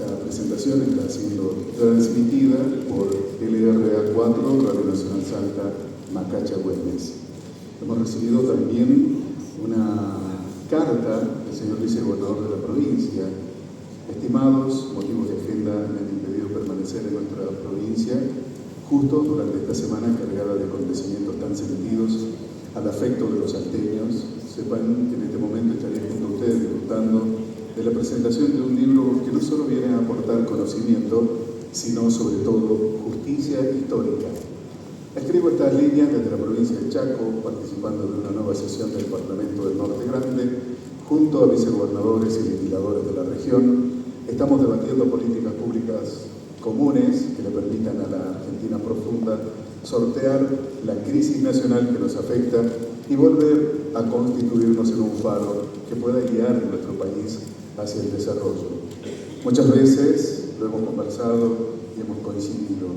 Esta presentación está siendo transmitida por LRA4, Radio Nacional Salta, Macacha Güemes. Hemos recibido también una carta del señor vicegobernador de la provincia. Estimados, motivos de agenda me han impedido permanecer en nuestra provincia justo durante esta semana cargada de acontecimientos tan sentidos al afecto de los salteños. Sepan que en este momento estaré junto a ustedes disfrutando de la presentación de un libro que no solo viene a aportar conocimiento, sino sobre todo justicia histórica. Escribo estas líneas desde la provincia de Chaco, participando de una nueva sesión del Parlamento del Norte Grande, junto a vicegobernadores y legisladores de la región. Estamos debatiendo políticas públicas comunes que le permitan a la Argentina profunda sortear la crisis nacional que nos afecta y volver a constituirnos en un faro que pueda guiar a nuestro país hacia el desarrollo. Muchas veces lo hemos conversado y hemos coincidido.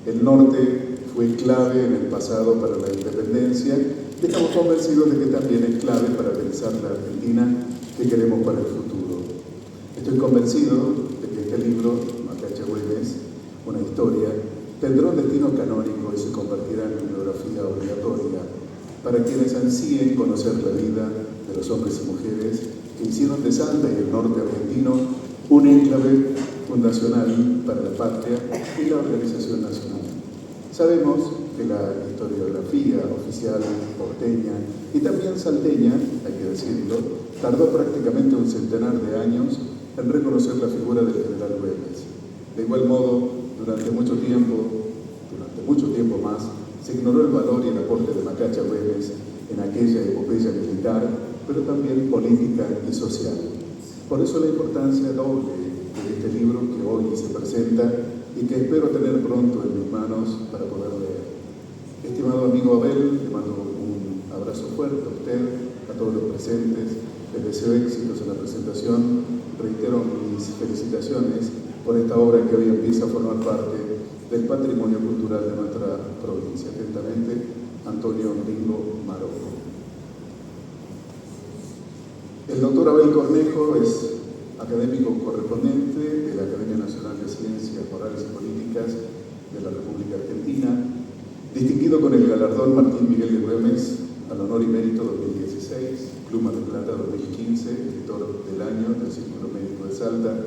El norte fue clave en el pasado para la independencia y estamos convencidos de que también es clave para pensar la Argentina que queremos para el futuro. Estoy convencido de que este libro, Macacha Güemes, una historia, tendrá un destino canónico y se convertirá en una biografía obligatoria para quienes ansíen conocer la vida de los hombres y mujeres que hicieron de Salta y el norte argentino un enclave fundacional para la patria y la organización nacional. Sabemos que la historiografía oficial porteña y también salteña, hay que decirlo, tardó prácticamente un centenar de años en reconocer la figura del general Güemes. De igual modo, durante mucho tiempo más, se ignoró el valor y el aporte de Macacha Güemes en aquella epopeya militar, pero también política y social. Por eso la importancia doble de este libro que hoy se presenta y que espero tener pronto en mis manos para poder leer. Estimado amigo Abel, le mando un abrazo fuerte a usted, a todos los presentes, les deseo éxitos en la presentación, reitero mis felicitaciones por esta obra que hoy empieza a formar parte del patrimonio cultural de nuestra provincia. Atentamente, Antonio Ringo Maroco. El doctor Abel Cornejo es académico correspondiente de la Academia Nacional de Ciencias Morales y Políticas de la República Argentina, distinguido con el galardón Martín Miguel de Güemes al honor y mérito 2016, Pluma de Plata 2015, editor del año del Círculo Médico de Salta,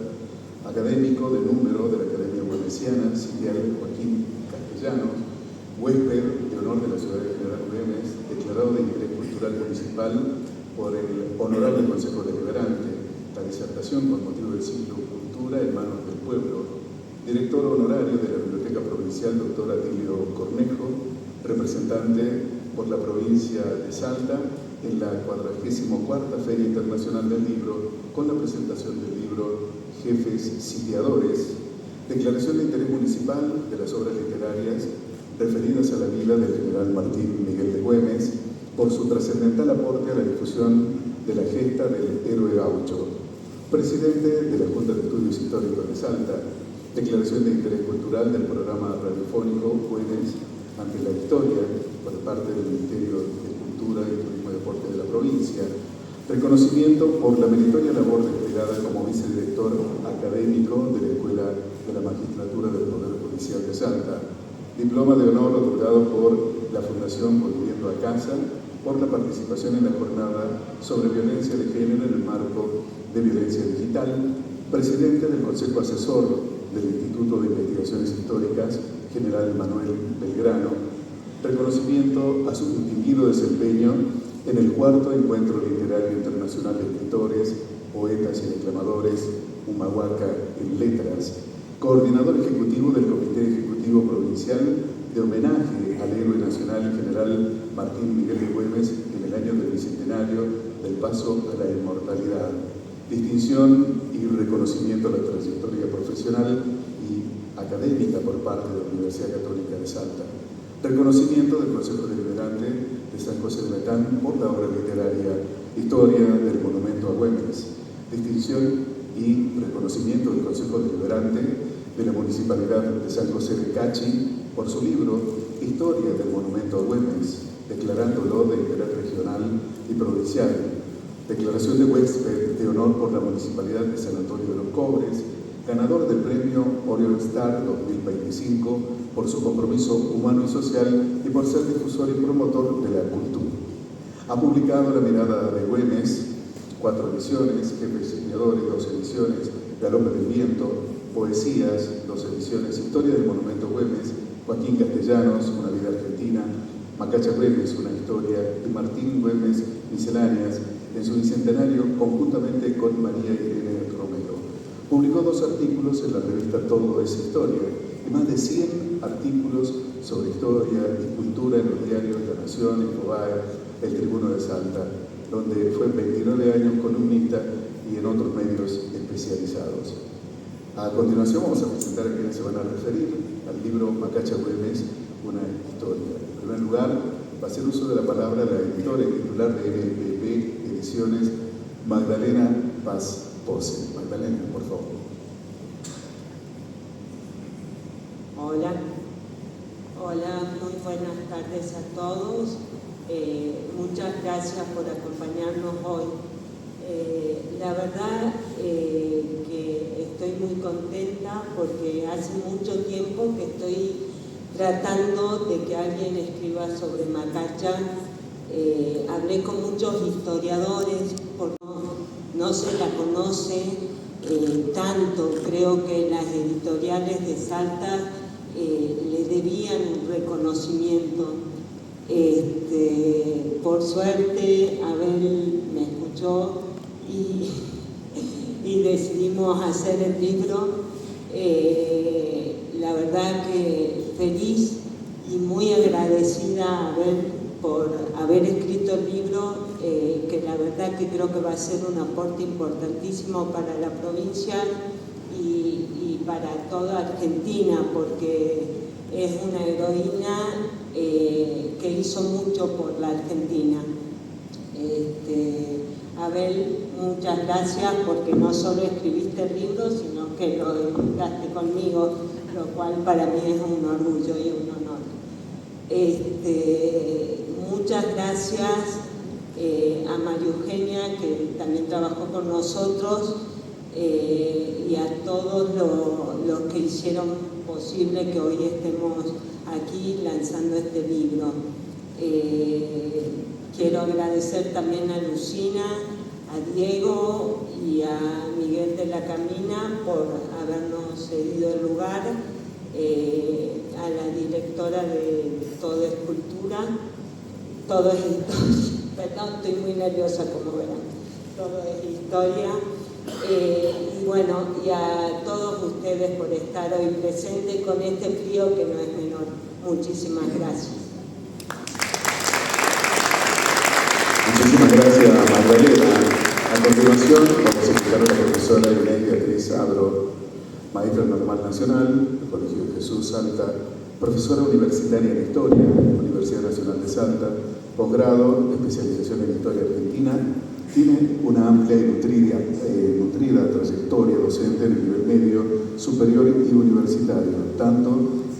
académico de número de la Academia Güemesiana, Sitial Joaquín Castellanos, huésped de honor de la ciudad de General Güemes, declarado de interés cultural municipal por el Honorable Consejo Deliberante, la disertación con motivo del ciclo Cultura en manos del pueblo, director honorario de la Biblioteca Provincial, doctor Atilio Cornejo, representante por la provincia de Salta en la 44ª Feria Internacional del Libro, con la presentación del libro Jefes Sitiadores, declaración de interés municipal de las obras literarias referidas a la vida del general Martín Miguel de Güemes por su trascendental aporte a la difusión de la gesta del héroe gaucho, presidente de la Junta de Estudios Históricos de Salta, declaración de interés cultural del programa radiofónico Güemes ante la historia por parte del Ministerio de Cultura y Turismo y Deporte de la provincia, reconocimiento por la meritoria labor desplegada como vicedirector académico de la Escuela de la Magistratura del Poder Judicial de Salta, diploma de honor otorgado por la Fundación Volviendo a Casa por la participación en la jornada sobre violencia de género en el marco de violencia digital, presidente del Consejo Asesor del Instituto de Investigaciones Históricas, General Manuel Belgrano, reconocimiento a su distinguido desempeño en el 4º Encuentro Literario Internacional de Escritores, Poetas y Declamadores, Humahuaca en Letras, coordinador ejecutivo del Comité Ejecutivo Provincial de homenaje al héroe nacional general Martín Miguel de Güemes en el año del bicentenario del paso a la inmortalidad, distinción y reconocimiento a la trayectoria profesional y académica por parte de la Universidad Católica de Salta, reconocimiento del Consejo Deliberante de San José de Metán por la obra literaria Historia del Monumento a Güemes, distinción y reconocimiento del Consejo Deliberante de la Municipalidad de San José de Cachi por su libro Historia del Monumento a Güemes, declarándolo de interés regional y provincial, declaración de huésped de honor por la Municipalidad de San Antonio de los Cobres, ganador del premio Oriol Star 2025 por su compromiso humano y social y por ser difusor y promotor de la cultura. Ha publicado La mirada de Güemes, 4 ediciones, Jefes y Soñadores, 2 ediciones, Galope del Viento, Poesías, 2 ediciones, Historia del Monumento Güemes, Joaquín Castellanos, Una vida argentina, Macacha Güemes, Una historia, y Martín Güemes, Misceláneas, en su bicentenario, conjuntamente con María Irene Romero. Publicó 2 artículos en la revista Todo es Historia y más de 100 artículos sobre historia y cultura en los diarios La Nación, Infobae, El Tribuno de Salta, donde fue 29 años columnista y en otros medios especializados. A continuación vamos a presentar a quienes se van a referir al libro Macacha Güemes, Una historia. En primer lugar, va a hacer uso de la palabra la editora y titular de NPP Ediciones, Magdalena Paz Pose. Magdalena, por favor. Hola, muy buenas tardes a todos. Muchas gracias por acompañarnos hoy. La verdad que estoy muy contenta porque hace mucho tiempo que estoy tratando de que alguien escriba sobre Macacha. Hablé con muchos historiadores, porque no se la conoce tanto. Creo que las editoriales de Salta le debían un reconocimiento. Por suerte, Abel me escuchó y decidimos hacer el libro. La verdad que feliz y muy agradecida a Abel por haber escrito el libro, que la verdad que creo que va a ser un aporte importantísimo para la provincia y para toda Argentina, porque es una heroína que hizo mucho por la Argentina. Abel, muchas gracias porque no solo escribiste el libro, sino que lo editaste conmigo, lo cual para mí es un orgullo y un honor. Muchas gracias a María Eugenia, que también trabajó con nosotros, y a todos los que hicieron posible que hoy estemos aquí lanzando este libro. Quiero agradecer también a Lucina, a Diego y a Miguel de la Camina por habernos cedido el lugar, a la directora de Todo es Cultura, Todo es Historia, perdón, estoy muy nerviosa como verán, Todo es Historia, y bueno, y a todos ustedes por estar hoy presentes con este frío que no es menor. Muchísimas gracias. Muchísimas gracias, Magdalena. A continuación, vamos a escuchar a la profesora Inés Beatriz Adro, maestra normal nacional del Colegio de Jesús Salta, profesora universitaria en Historia, Universidad Nacional de Salta, posgrado, especialización en Historia Argentina. Tiene una amplia y nutrida trayectoria docente en el nivel medio, superior y universitario, tanto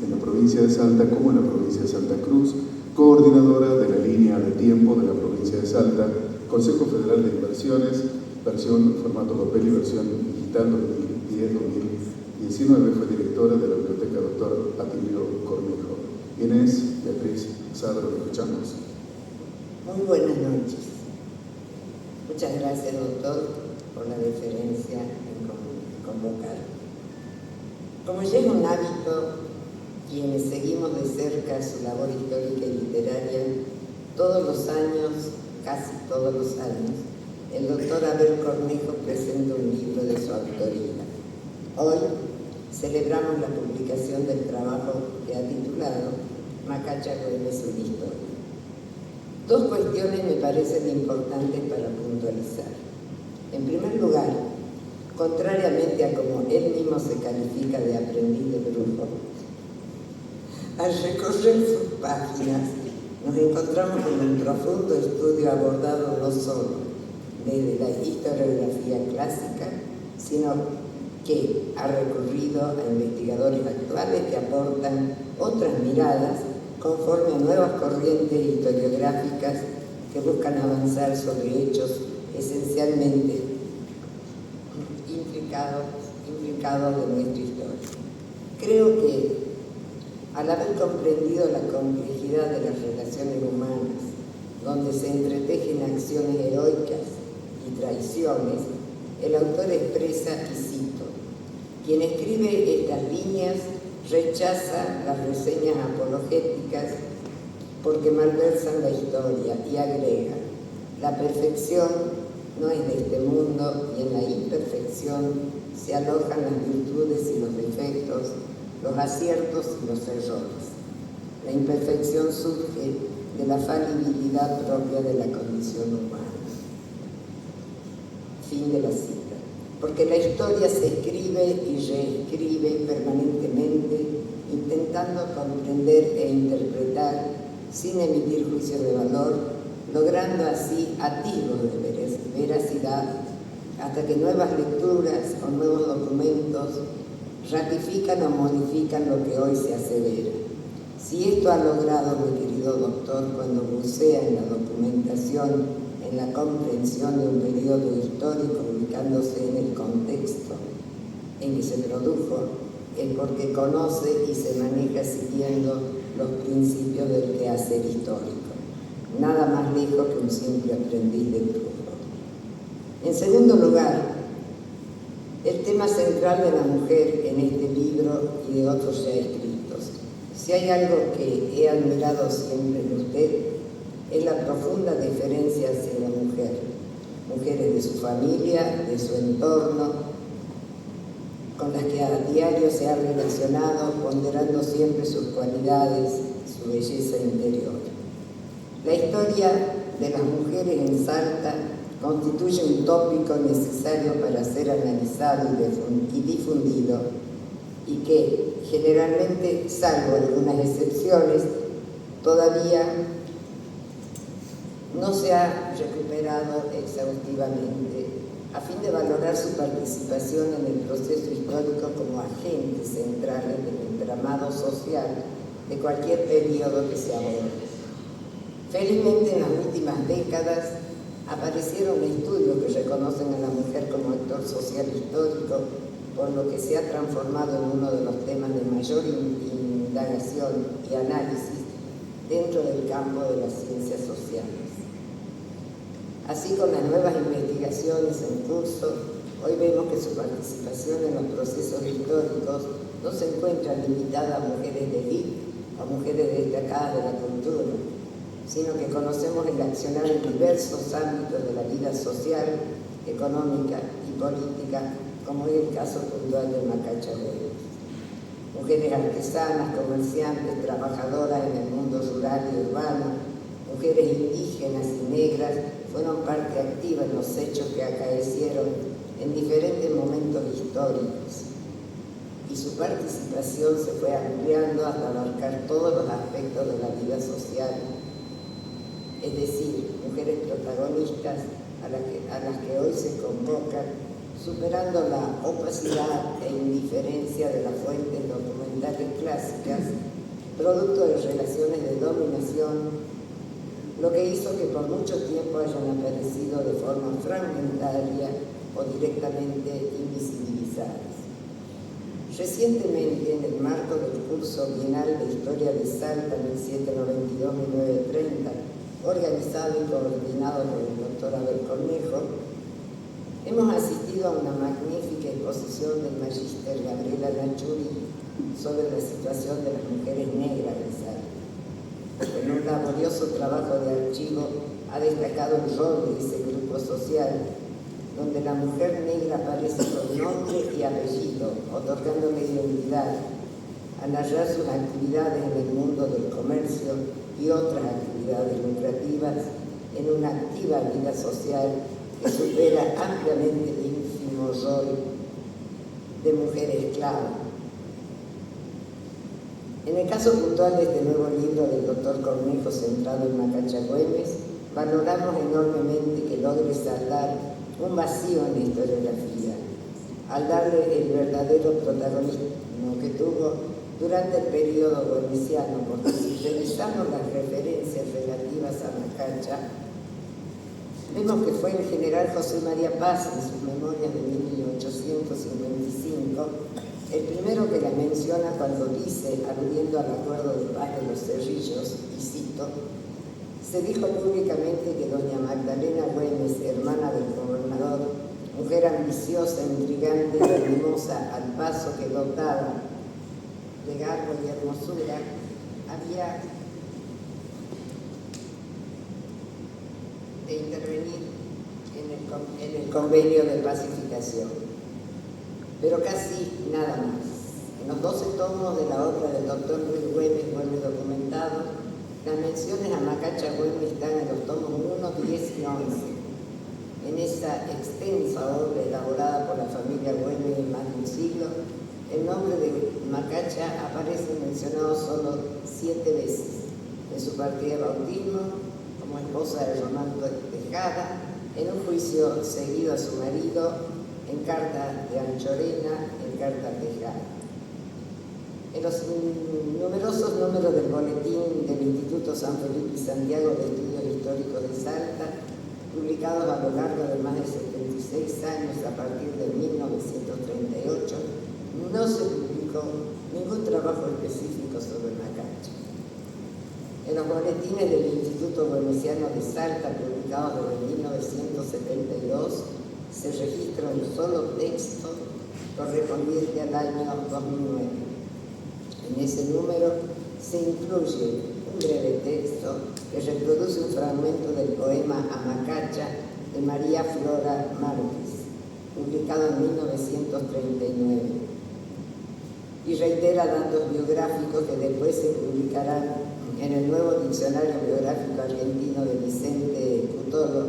en la provincia de Salta como en la provincia de Santa Cruz, coordinadora de la línea de tiempo de la provincia de Salta, Consejo Federal de Inversiones, versión formato papel y versión digital 2010-2019, fue directora de la Biblioteca Dr. Atilio Cornejo. Inés Beatriz Sadro, te escuchamos. Muy buenas noches. Muchas gracias, doctor, por la deferencia en convocar. Como ya es un hábito, quienes seguimos de cerca su labor histórica y literaria, todos los años, casi todos los años, el doctor Abel Cornejo presenta un libro de su autoría. Hoy celebramos la publicación del trabajo que ha titulado Macacha Güemes, una historia. 2 cuestiones me parecen importantes para puntualizar. En primer lugar, contrariamente a como él mismo se califica de aprendiz de brujo, al recorrer sus páginas nos encontramos con el profundo estudio abordado no solo desde la historiografía clásica, sino que ha recurrido a investigadores actuales que aportan otras miradas conforme a nuevas corrientes historiográficas que buscan avanzar sobre hechos esencialmente implicados implicados de nuestra historia. Creo que al haber comprendido la complejidad de las relaciones humanas, donde se entretejen acciones heroicas y traiciones, el autor expresa, y cito: quien escribe estas líneas rechaza las reseñas apologéticas porque malversan la historia, y agrega: la perfección no es de este mundo, y en la imperfección se alojan las virtudes y los defectos, los aciertos y los errores. La imperfección surge de la falibilidad propia de la condición humana. Fin de la cita. Porque la historia se escribe y reescribe permanentemente, intentando comprender e interpretar sin emitir juicios de valor, logrando así atisbos de veracidad, hasta que nuevas lecturas o nuevos documentos ratifican o modifican lo que hoy se asevera. Si esto ha logrado, mi querido doctor, cuando bucea en la documentación, en la comprensión de un periodo histórico ubicándose en el contexto en que se produjo, es porque conoce y se maneja siguiendo los principios del quehacer histórico, nada más lejos que un simple aprendiz de brujo. En segundo lugar, el tema central de la mujer en este libro y de otros ya escritos. Si hay algo que he admirado siempre en usted, es la profunda deferencia hacia la mujer, mujeres de su familia, de su entorno, con las que a diario se ha relacionado, ponderando siempre sus cualidades, su belleza interior. La historia de las mujeres en Salta constituye un tópico necesario para ser analizado y difundido, y que generalmente, salvo algunas excepciones, todavía no se ha recuperado exhaustivamente, a fin de valorar su participación en el proceso histórico como agentes centrales del entramado social de cualquier periodo que se aborde. Felizmente, en las últimas décadas aparecieron estudios que reconocen a la mujer como actor social histórico, por lo que se ha transformado en uno de los temas de mayor indagación y análisis dentro del campo de las ciencias sociales. Así, con las nuevas investigaciones en curso, hoy vemos que su participación en los procesos históricos no se encuentra limitada a mujeres de élite o mujeres destacadas de la cultura, sino que conocemos el accionar en diversos ámbitos de la vida social, económica y política, como es el caso puntual de Macachahuelos. Mujeres artesanas, comerciantes, trabajadoras en el mundo rural y urbano, mujeres indígenas y negras fueron parte activa en los hechos que acaecieron en diferentes momentos históricos, y su participación se fue ampliando hasta abarcar todos los aspectos de la vida social, es decir, mujeres protagonistas a las que hoy se convocan, superando la opacidad e indiferencia de las fuentes documentales clásicas, producto de relaciones de dominación, lo que hizo que por mucho tiempo hayan aparecido de forma fragmentaria o directamente invisibilizadas. Recientemente, en el marco del curso bienal de Historia de Salta 1792-1930, organizado y coordinado por el doctor Abel Cornejo, hemos asistido a una magnífica exposición del magíster Gabriela Nachuri sobre la situación de las mujeres negras en Salta. En un laborioso trabajo de archivo ha destacado el rol de ese grupo social, donde la mujer negra aparece con nombre y apellido, otorgándole identidad, a narrar sus actividades en el mundo del comercio y otras actividades lucrativas en una activa vida social que supera ampliamente el ínfimo rol de mujer esclava. En el caso puntual de este nuevo libro del doctor Cornejo, centrado en Macachahuemes, valoramos enormemente que logre saldar un vacío en la historiografía, al darle el verdadero protagonismo que tuvo durante el periodo güemesiano, porque si revisamos las referencias relativas a Macacha, Vemos que fue el general José María Paz, en sus memorias de 1855, el primero que la menciona cuando dice, aludiendo al acuerdo de paz de los Cerrillos, y cito: se dijo públicamente que doña Magdalena Güemes, hermana del gobernador, mujer ambiciosa, intrigante y animosa, al paso que dotada de garbo y hermosura, había de intervenir en el convenio de pacificación. Pero casi nada más. En los 12 tomos de la obra del doctor Luis Güemes vuelve documentado. Las menciones a Macacha Güemes están en los tomos 1, 10 y 11. En esa extensa obra elaborada por la familia Güemes en más de un siglo, el nombre de Macacha aparece mencionado solo 7 veces: en su partida de bautismo, como esposa de Ronaldo Tejada, en un juicio seguido a su marido, en carta de Anchorena, en carta Tejada. En los numerosos números del boletín del Instituto San Felipe y Santiago de Estudios Históricos de Salta, publicados a lo largo de más de 76 años a partir de 1938, no se publicó ningún trabajo específico sobre Macacha. En los boletines del Instituto Güemesiano de Salta, publicados desde 1972, se registra un solo texto correspondiente al año 2009. En ese número se incluye un breve texto que reproduce un fragmento del poema Amacacha de María Flora Márquez, publicado en 1939, y reitera datos biográficos que después se publicarán en el nuevo Diccionario Biográfico Argentino de Vicente Putolo,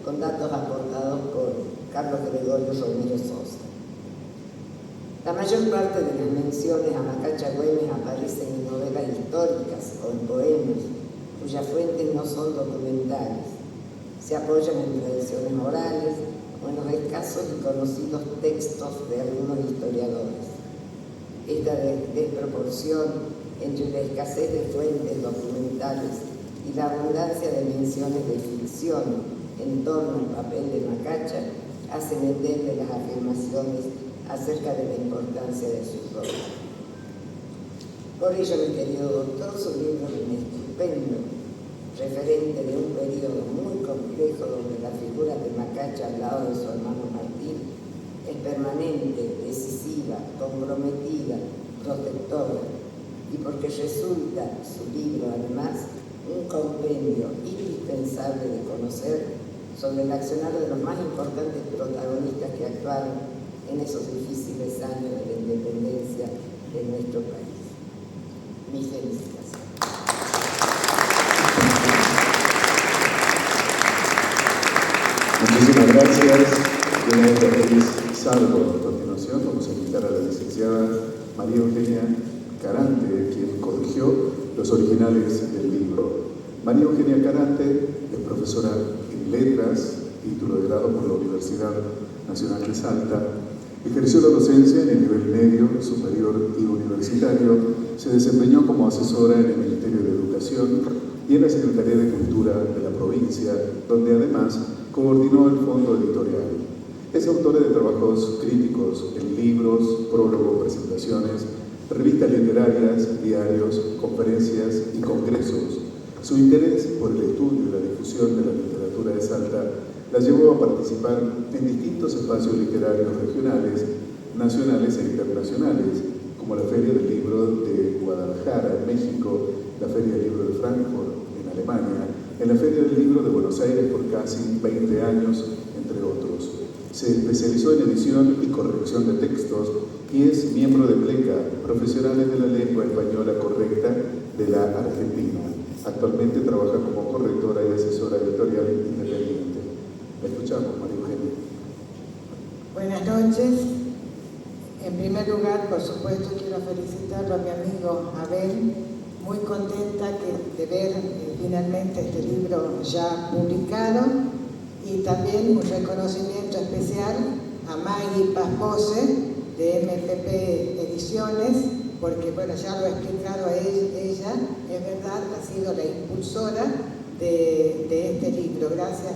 con datos aportados por Carlos Gregorio Romero Sosa. La mayor parte de las menciones a Macacha Güemes aparecen en novelas históricas o en poemas, cuyas fuentes no son documentales. Se apoyan en tradiciones orales o en los escasos y conocidos textos de algunos historiadores. Esta desproporción entre la escasez de fuentes documentales y la abundancia de menciones de ficción en torno al papel de Macacha hacen endeble las afirmaciones acerca de la importancia de sus obras. Por ello, mi querido doctor, su libro es un estupendo referente de un periodo muy complejo donde la figura de Macacha al lado de su hermano Martín es permanente, decisiva, comprometida, protectora, y porque resulta su libro, además, un compendio indispensable de conocer sobre el accionar de los más importantes protagonistas que actuaron en esos difíciles años de la independencia de nuestro país. Mis felicitaciones. Muchísimas gracias. Doña Feliz Salvo. A continuación vamos a invitar a la licenciada María Eugenia Carante, quien corrigió los originales del libro. María Eugenia Carante es profesora en Letras, título de grado por la Universidad Nacional de Salta. Ejerció la docencia en el nivel medio, superior y universitario. Se desempeñó como asesora en el Ministerio de Educación y en la Secretaría de Cultura de la provincia, donde además coordinó el Fondo Editorial. Es autora de trabajos críticos en libros, prólogos, presentaciones, revistas literarias, diarios, conferencias y congresos. Su interés por el estudio y la difusión de la literatura de Salta la llevó a participar en distintos espacios literarios regionales, nacionales e internacionales, como la Feria del Libro de Guadalajara, en México, la Feria del Libro de Frankfurt, en Alemania, en la Feria del Libro de Buenos Aires por casi 20 años, entre otros. Se especializó en edición y corrección de textos y es miembro de PLECA, Profesionales de la Lengua Española Correcta de la Argentina. Actualmente trabaja como correctora y asesora editorial independiente. La escuchamos, María Eugenia. Buenas noches. En primer lugar, por supuesto, quiero felicitarlo a mi amigo Abel. Muy contenta de ver finalmente este libro ya publicado, y también un reconocimiento especial a Maggie Paspose de MPP Ediciones, porque bueno, ya lo ha explicado ella, es verdad, ha sido la impulsora de este libro. Gracias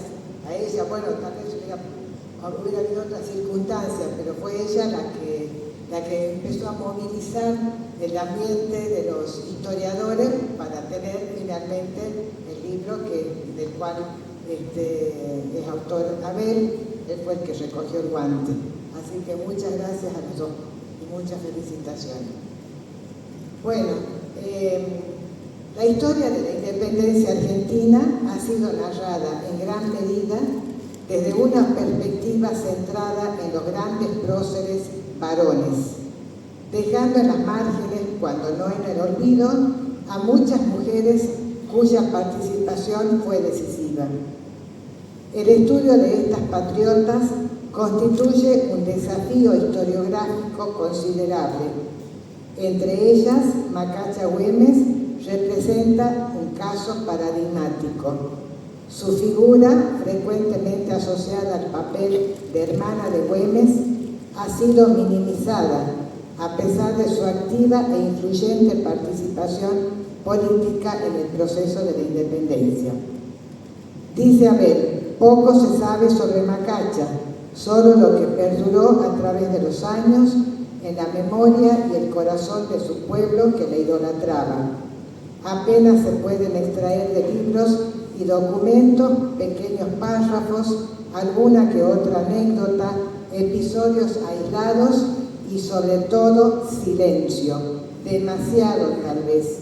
a ella, bueno, tal vez hubiera habido otras circunstancias, pero fue ella la que empezó a movilizar el ambiente de los historiadores para tener finalmente el libro del cual es autor Abel. Él fue el que recogió el guante. Así que muchas gracias a los dos y muchas felicitaciones. Bueno, la historia de la independencia argentina ha sido narrada en gran medida desde una perspectiva centrada en los grandes próceres varones, dejando en las márgenes, cuando no en el olvido, a muchas mujeres cuya participación fue decisiva. El estudio de estas patriotas constituye un desafío historiográfico considerable. Entre ellas, Macacha Güemes representa un caso paradigmático. Su figura, frecuentemente asociada al papel de hermana de Güemes, ha sido minimizada a pesar de su activa e influyente participación política en el proceso de la independencia. Dice Abel, poco se sabe sobre Macacha, solo lo que perduró a través de los años en la memoria y el corazón de su pueblo que la idolatraba. Apenas se pueden extraer de libros y documentos pequeños párrafos, alguna que otra anécdota, episodios aislados y sobre todo silencio, demasiado tal vez.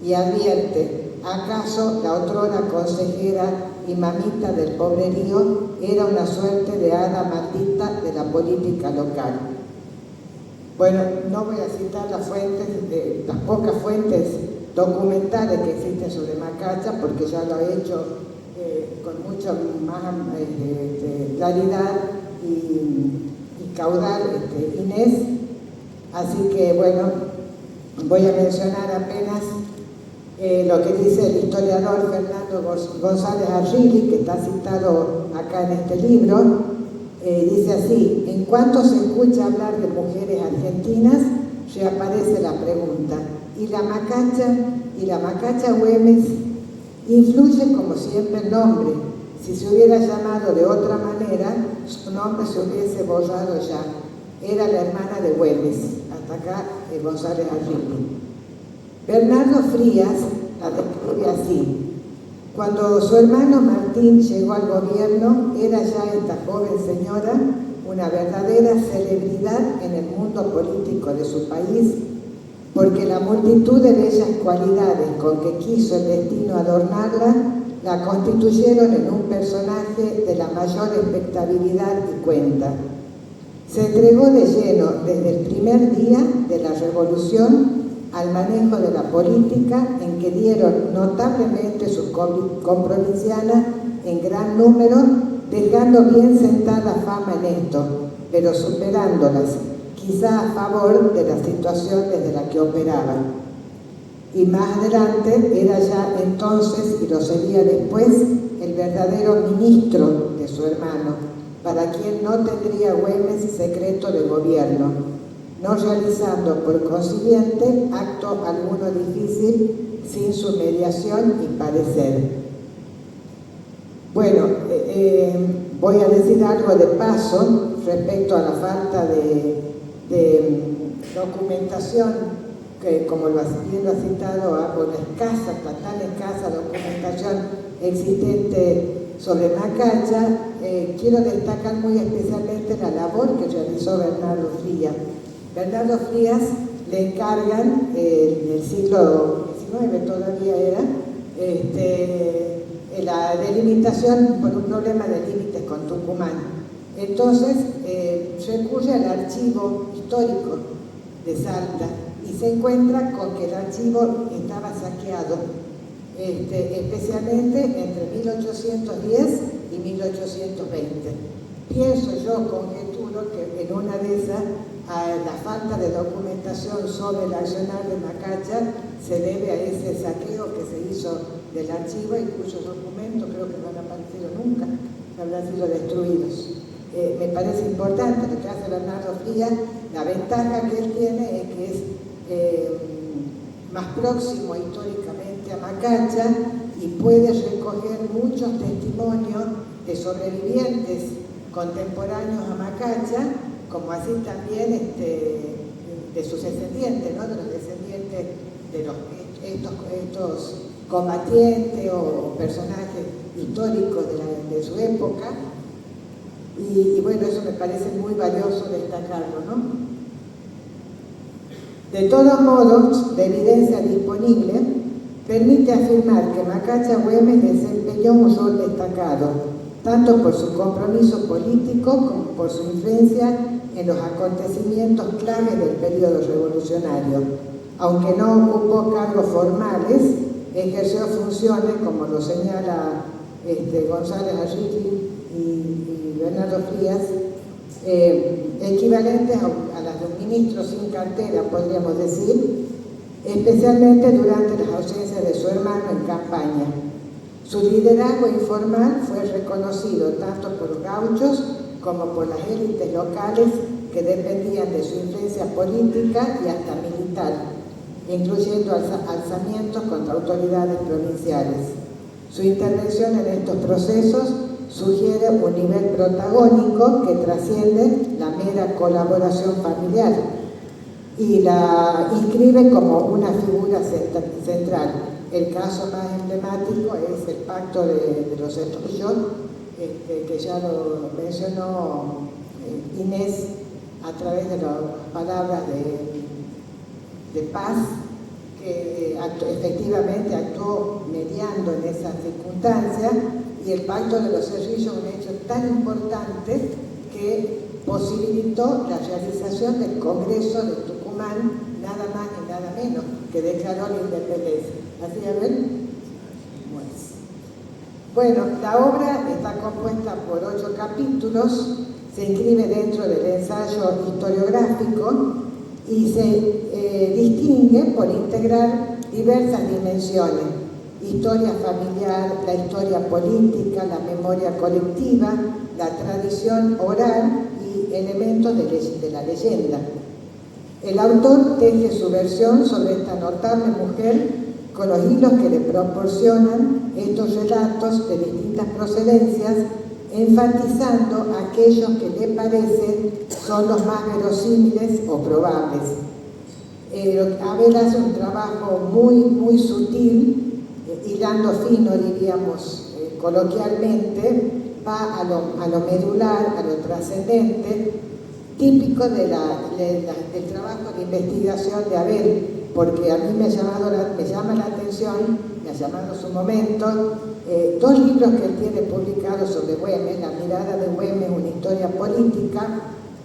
Y advierte, ¿acaso la otrora consejera y mamita del pobrerío era una suerte de hada maldita de la política local? Bueno, no voy a citar las pocas fuentes documentales que existen sobre Macacha, porque ya lo he hecho con mucha más claridad y caudal Inés. Así que bueno, voy a mencionar apenas lo que dice el historiador Fernando González Argili, que está citado acá en este libro. Dice así: en cuanto se escucha hablar de mujeres argentinas, reaparece la pregunta, ¿y la Macacha Güemes? Influye como siempre el nombre. Si se hubiera llamado de otra manera, su nombre se hubiese borrado ya. Era la hermana de Güemes. Hasta acá González Argili. Bernardo Frías la describe así: cuando su hermano Martín llegó al gobierno, era ya esta joven señora una verdadera celebridad en el mundo político de su país, porque la multitud de bellas cualidades con que quiso el destino adornarla la constituyeron en un personaje de la mayor expectabilidad y cuenta. Se entregó de lleno desde el primer día de la Revolución al manejo de la política, en que dieron notablemente sus comprovincianas en gran número, dejando bien sentada fama en esto, pero superándolas, quizá a favor de la situación desde la que operaba. Y más adelante era ya entonces, y lo sería después, el verdadero ministro de su hermano, para quien no tendría Güemes secreto de gobierno, no realizando por consiguiente acto alguno difícil sin su mediación y parecer. Bueno, voy a decir algo de paso respecto a la falta de documentación, que como bien lo ha citado, por la tan escasa documentación existente sobre Macacha. Quiero destacar muy especialmente la labor que realizó Bernardo Frías. Bernardo Frías le encargan, en el siglo XIX todavía era, la delimitación por un problema de límites con Tucumán. Entonces recurre al archivo histórico de Salta y se encuentra con que el archivo estaba saqueado, especialmente entre 1810 y 1820. Pienso yo, conjeturo, que en una de esas, a la falta de documentación sobre el accionar de Macacha se debe a ese saqueo que se hizo del archivo y cuyos documentos creo que no han aparecido nunca, habrán sido destruidos. Me parece importante lo que hace Bernardo Frías. La ventaja que él tiene es que es más próximo históricamente a Macacha y puede recoger muchos testimonios de sobrevivientes contemporáneos a Macacha, como así también de sus descendientes, ¿no? De los descendientes de estos combatientes o personajes históricos de su época. Y bueno, eso me parece muy valioso destacarlo, ¿no? De todos modos, la evidencia disponible permite afirmar que Macacha Güemes desempeñó un rol destacado, tanto por su compromiso político como por su influencia en los acontecimientos clave del periodo revolucionario. Aunque no ocupó cargos formales, ejerció funciones, como lo señala González Arregui y Bernardo Frías, equivalentes a las de un ministro sin cartera, podríamos decir, especialmente durante las ausencias de su hermano en campaña. Su liderazgo informal fue reconocido tanto por gauchos como por las élites locales que dependían de su influencia política y hasta militar, incluyendo alzamientos contra autoridades provinciales. Su intervención en estos procesos sugiere un nivel protagónico que trasciende la mera colaboración familiar y la inscribe como una figura central. El caso más emblemático es el Pacto de los Estrillos, que ya lo mencionó Inés a través de las palabras de paz, que efectivamente actuó mediando en esas circunstancias, y el Pacto de los Cerrillos, un hecho tan importante que posibilitó la realización del Congreso de Tucumán, nada más y nada menos, que declaró la independencia. ¿Así a ver? Bueno, la obra está compuesta por 8 capítulos, se inscribe dentro del ensayo historiográfico y se distingue por integrar diversas dimensiones: historia familiar, la historia política, la memoria colectiva, la tradición oral y elementos de la leyenda. El autor teje su versión sobre esta notable mujer con los hilos que le proporcionan estos relatos de distintas procedencias, enfatizando aquellos que le parecen son los más verosímiles o probables. Abel hace un trabajo muy sutil, hilando fino, diríamos coloquialmente, va a lo medular, a lo trascendente, típico del trabajo de investigación de Abel, porque a mí me llama la atención, me ha llamado su momento, 2 libros que él tiene publicados sobre Güemes: La mirada de Güemes, una historia política,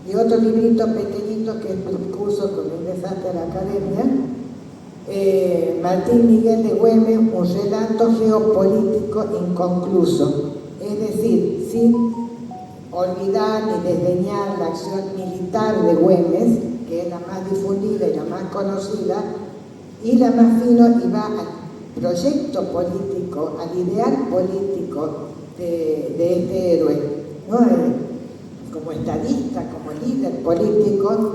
y otro librito pequeñito que es el curso cuando ingresaste a la academia, Martín Miguel de Güemes, un relato geopolítico inconcluso. Es decir, sin olvidar ni desdeñar la acción militar de Güemes, que es la más difundida y la más conocida, y la más fino, y va al proyecto político, al ideal político de este héroe, ¿no? Como estadista, como líder político,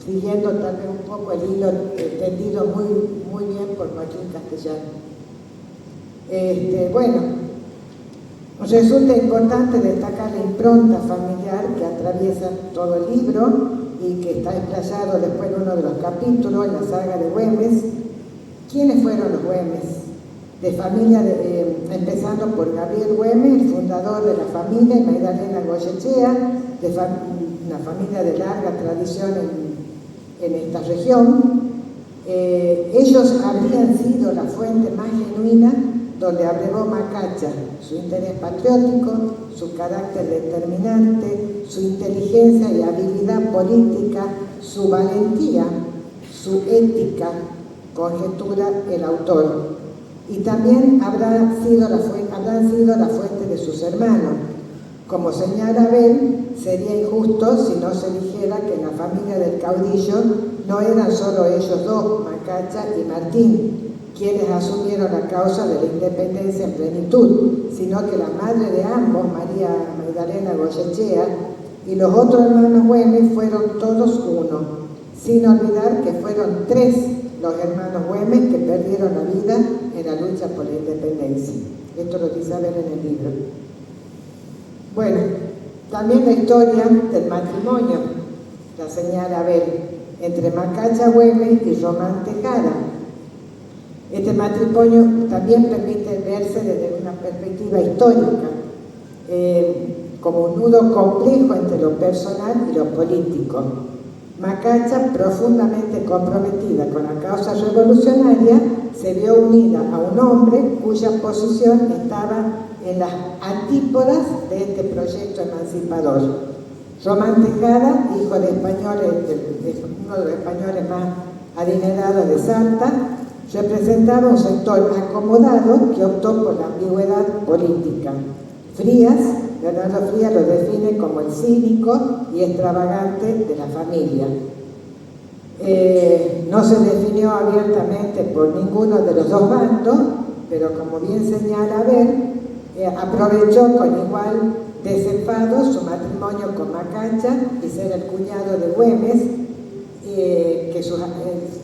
siguiendo tal vez un poco el hilo entendido muy bien por Joaquín Castellano. Bueno, resulta importante destacar la impronta familiar que atraviesa todo el libro y que está explayado después en uno de los capítulos, en la saga de Güemes. ¿Quiénes fueron los Güemes? De familia, empezando por Gabriel Güemes, el fundador de la familia, y Magdalena Goyechea, una familia de larga tradición en esta región. Ellos habrían sido la fuente más genuina donde abrevó Macacha, su interés patriótico, su carácter determinante, su inteligencia y habilidad política, su valentía, su ética, conjetura el autor. Y también habrán sido la fuente de sus hermanos. Como señala Abel, sería injusto si no se dijera que en la familia del caudillo no eran solo ellos dos, Macacha y Martín, quienes asumieron la causa de la independencia en plenitud, sino que la madre de ambos, María Magdalena Goyechea, y los otros hermanos Güemes fueron todos uno, sin olvidar que fueron 3 los hermanos Güemes que perdieron la vida en la lucha por la independencia. Esto lo dice Abel en el libro. Bueno, también la historia del matrimonio, la señala Abel, entre Macacha Güemes y Román Tejada. Este matrimonio también permite verse desde una perspectiva histórica, como un nudo complejo entre lo personal y lo político. Macacha, profundamente comprometida con la causa revolucionaria, se vio unida a un hombre cuya posición estaba en las antípodas de este proyecto emancipador. Román Tejada, hijo de españoles, uno de los españoles más adinerados de Salta, representaba un sector acomodado que optó por la ambigüedad política. Leonardo Frías lo define como el cínico y extravagante de la familia. No se definió abiertamente por ninguno de los dos bandos, pero como bien señala Abel, aprovechó con igual desenfado su matrimonio con Macacha y ser el cuñado de Güemes,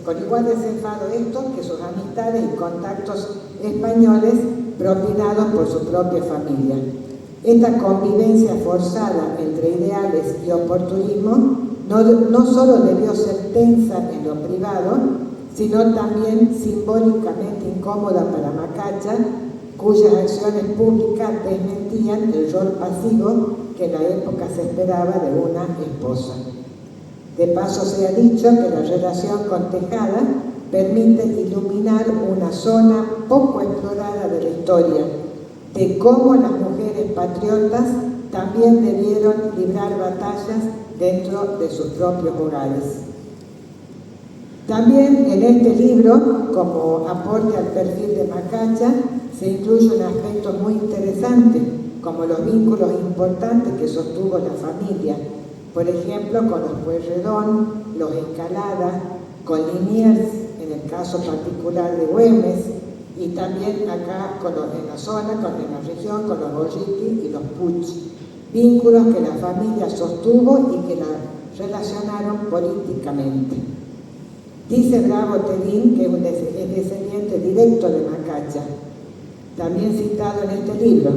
con igual desenfado esto que sus amistades y contactos españoles propinados por su propia familia. Esta convivencia forzada entre ideales y oportunismo no solo debió ser tensa en lo privado, sino también simbólicamente incómoda para Macacha, cuyas acciones públicas desmentían el rol pasivo que en la época se esperaba de una esposa. De paso se ha dicho que la relación con Tejada permite iluminar una zona poco explorada de la historia, de cómo las mujeres patriotas también debieron librar batallas dentro de sus propios hogares. También en este libro, como aporte al perfil de Macacha, se incluye un aspecto muy interesante, como los vínculos importantes que sostuvo la familia, por ejemplo, con los Pueyrredón, los Escalada, con Liniers, en el caso particular de Güemes, y también acá en la zona, en la región, con los Gorriti y los Puig. Vínculos que la familia sostuvo y que la relacionaron políticamente. Dice Bravo Tedín que es descendiente directo de Macacha, también citado en este libro.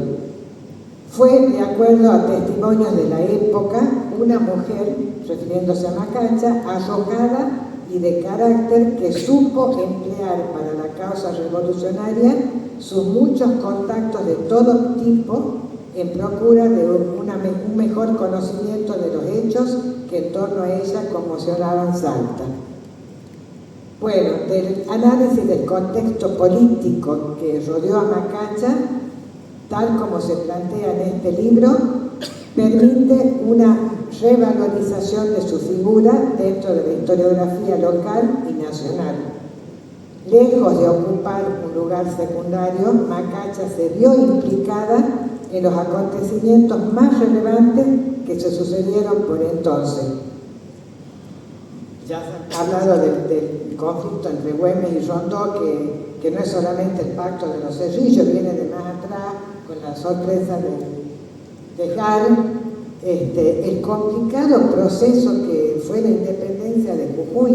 Fue, de acuerdo a testimonios de la época, una mujer, refiriéndose a Macacha, arrojada y de carácter que supo emplear para la causa revolucionaria sus muchos contactos de todo tipo en procura de un mejor conocimiento de los hechos que en torno a ella conmocionaban Salta. Bueno, del análisis del contexto político que rodeó a Macacha, tal como se plantea en este libro, permite una revalorización de su figura dentro de la historiografía local y nacional. Lejos de ocupar un lugar secundario, Macacha se vio implicada en los acontecimientos más relevantes que se sucedieron por entonces. Ya se ha hablado del conflicto entre Güemes y Rondó, que no es solamente el pacto de los Cerrillos, viene de más atrás, con la sorpresa de dejar el complicado proceso que fue la independencia de Jujuy,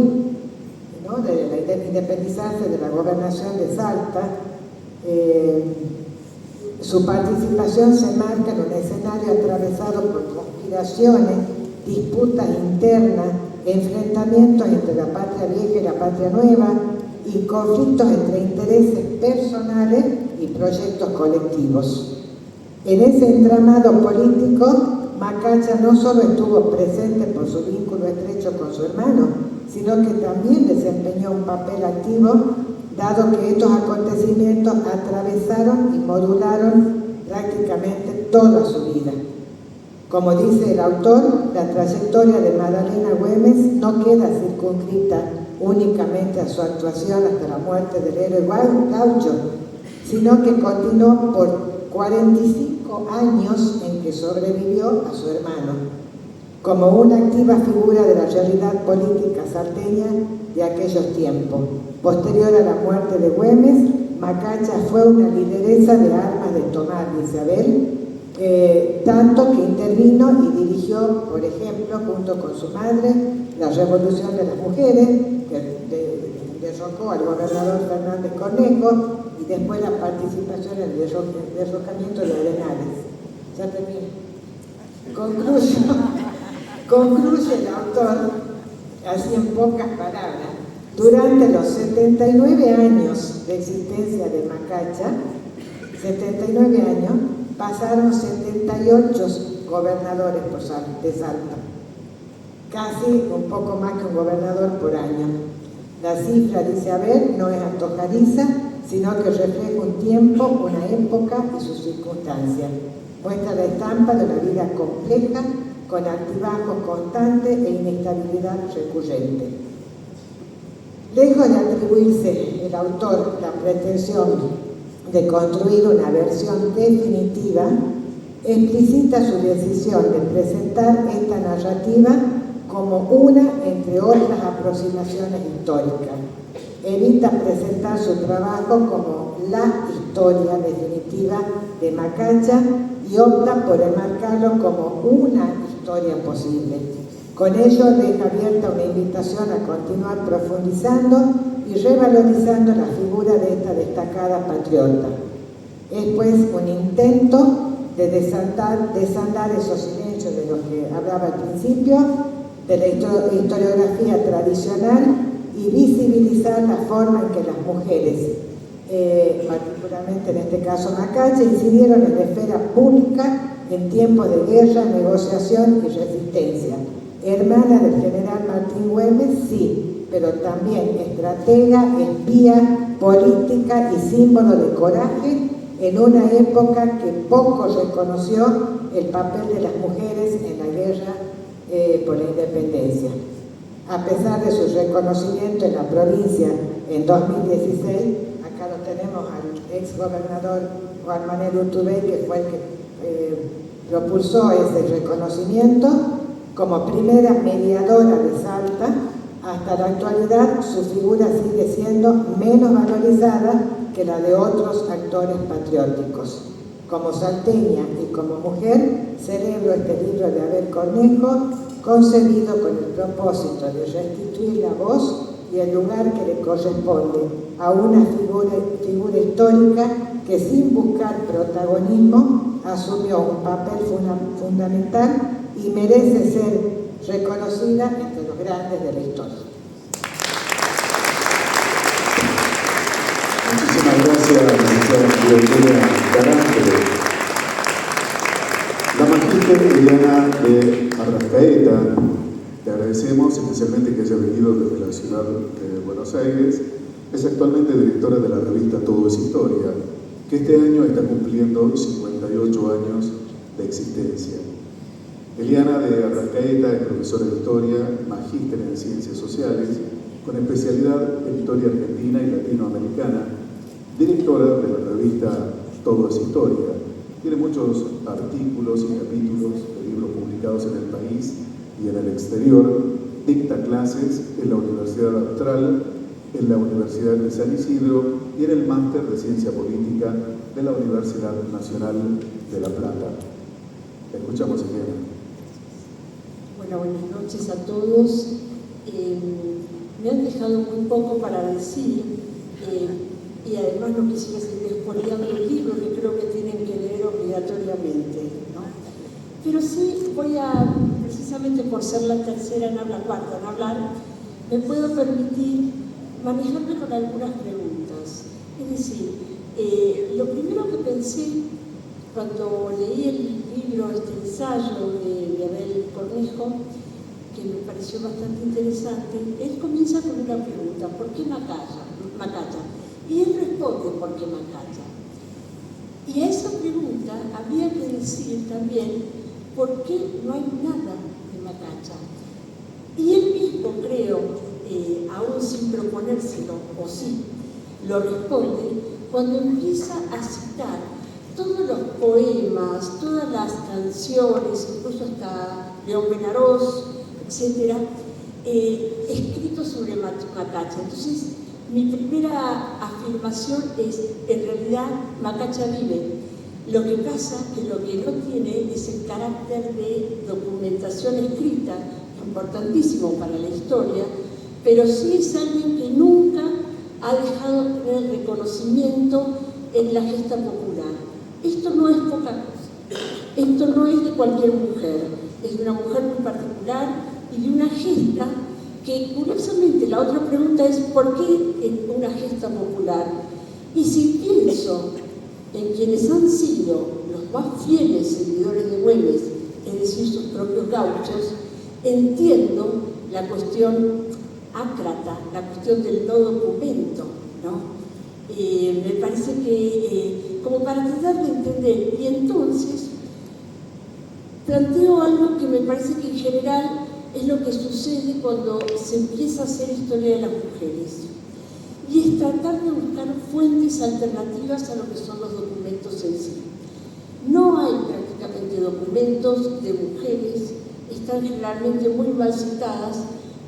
¿no? de independizarse de la gobernación de Salta. Su participación se marca en un escenario atravesado por conspiraciones, disputas internas, enfrentamientos entre la patria vieja y la patria nueva y conflictos entre intereses personales y proyectos colectivos. En ese entramado político, Macacha no solo estuvo presente por su vínculo estrecho con su hermano, sino que también desempeñó un papel activo, dado que estos acontecimientos atravesaron y modularon prácticamente toda su vida. Como dice el autor, la trayectoria de Magdalena Güemes no queda circunscrita únicamente a su actuación hasta la muerte del héroe gaucho, sino que continuó por 45 años en que sobrevivió a su hermano, como una activa figura de la realidad política salteña de aquellos tiempos. Posterior a la muerte de Güemes, Macacha fue una lideresa de armas de tomar, dice Abel, tanto que intervino y dirigió, por ejemplo, junto con su madre, la Revolución de las Mujeres, que derrocó al gobernador Fernández Cornejo, y después la participación en el derrocamiento de Arenales. Ya termino. Concluye el autor, así en pocas palabras: durante los 79 años de existencia de Macacha, 79 años, pasaron 78 gobernadores de Salta, casi un poco más que un gobernador por año. La cifra, dice Abel, no es antojadiza, sino que refleja un tiempo, una época y sus circunstancias. Muestra la estampa de una vida compleja, con altibajos constantes e inestabilidad recurrente. Lejos de atribuirse el autor la pretensión de construir una versión definitiva, explicita su decisión de presentar esta narrativa como una entre otras aproximaciones históricas. Evita presentar su trabajo como la historia definitiva de Macacha y opta por enmarcarlo como una historia posible. Con ello deja abierta una invitación a continuar profundizando y revalorizando la figura de esta destacada patriota. Es pues un intento de desandar esos silencios de los que hablaba al principio, de la historiografía tradicional, y visibilizar la forma en que las mujeres, particularmente en este caso Macacha, incidieron en la esfera pública en tiempos de guerra, negociación y resistencia. Hermana del general Martín Güemes, sí, pero también estratega, espía, política y símbolo de coraje en una época que poco reconoció el papel de las mujeres en la guerra por la independencia. A pesar de su reconocimiento en la provincia en 2016, acá lo tenemos al ex gobernador Juan Manuel Urtubey, que fue el que propulsó ese reconocimiento, como primera mediadora de Salta, hasta la actualidad su figura sigue siendo menos valorizada que la de otros actores patrióticos. Como salteña y como mujer, celebro este libro de Abel Cornejo, concebido con el propósito de restituir la voz y el lugar que le corresponde a una figura histórica que, sin buscar protagonismo, asumió un papel fundamental y merece ser reconocida entre los grandes de la historia. Muchísimas gracias, licenciada Gloria Garante. La magíster Eliana de Arrascaeta, te agradecemos especialmente que haya venido desde la ciudad de Buenos Aires. Es actualmente directora de la revista Todo es Historia, que este año está cumpliendo 58 años de existencia. Eliana de Arrascaeta es profesora de Historia, magíster en Ciencias Sociales, con especialidad en Historia Argentina y Latinoamericana, directora de la revista Todo es Historia. Tiene muchos artículos y capítulos de libros publicados en el país y en el exterior. Dicta clases en la Universidad Austral, en la Universidad de San Isidro y en el Máster de Ciencia Política de la Universidad Nacional de La Plata. Escuchamos, Eliana. Bueno, buenas noches a todos. Me han dejado muy poco para decir y además no quisiera seguir expoliando el libro, que creo que tienen que leer obligatoriamente, ¿no? Pero sí voy a, precisamente por ser la tercera en hablar, cuarta en hablar, me puedo permitir manejarme con algunas preguntas. Es decir, lo primero que pensé cuando leí el libro, este ensayo de Abel Cornejo, que me pareció bastante interesante, él comienza con una pregunta: ¿por qué Macacha? Y él responde: ¿por qué Macacha? Y a esa pregunta habría que decir también: ¿por qué no hay nada de Macacha? Y él mismo, creo, aún sin proponérselo, o sí, lo responde cuando empieza a citar todos los poemas, todas las canciones, incluso hasta León Benarós, etcétera, escritos sobre Macacha. Entonces, mi primera afirmación es: en realidad Macacha vive. Lo que pasa es que lo que no tiene es el carácter de documentación escrita, importantísimo para la historia, pero sí es alguien que nunca ha dejado de tener reconocimiento en la gesta popular. Esto no es poca cosa. esto no es de cualquier mujer, es de una mujer muy particular y de una gesta que, curiosamente, la otra pregunta es ¿por qué una gesta popular? Y si pienso en quienes han sido los más fieles seguidores de Güemes, es decir, sus propios gauchos, entiendo la cuestión ácrata, la cuestión del no documento, ¿no? Me parece que, como para tratar de entender, y entonces planteo algo que me parece que en general es lo que sucede cuando se empieza a hacer historia de las mujeres, y es tratar de buscar fuentes alternativas a lo que son los documentos en sí. No hay prácticamente documentos de mujeres, están generalmente muy mal citadas,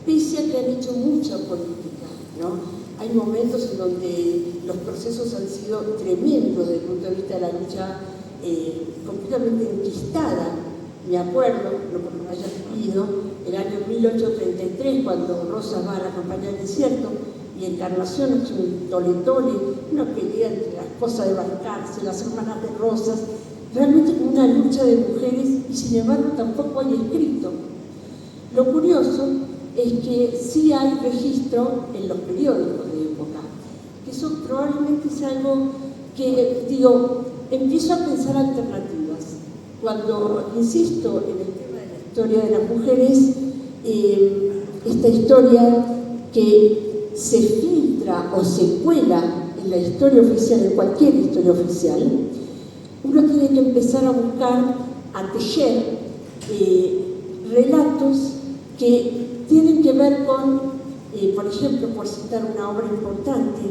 pese a que han hecho mucha política, ¿no? Hay momentos en donde los procesos han sido tremendos desde el punto de vista de la lucha completamente enquistada. Me acuerdo, no porque me haya vivido, el año 1833, cuando Rosas va a la campaña del desierto y Encarnación hace un tole-tole, una pelea entre la esposa de Balcarce, las hermanas de Rosas, realmente una lucha de mujeres, y sin embargo tampoco hay escrito. Lo curioso es que sí hay registro en los periódicos de época, que eso probablemente es algo que, digo, empiezo a pensar alternativas. Cuando insisto en el tema de la historia de las mujeres, esta historia que se filtra o se cuela en la historia oficial, en cualquier historia oficial, uno tiene que empezar a buscar, a tejer relatos que tienen que ver con, por ejemplo, por citar una obra importante,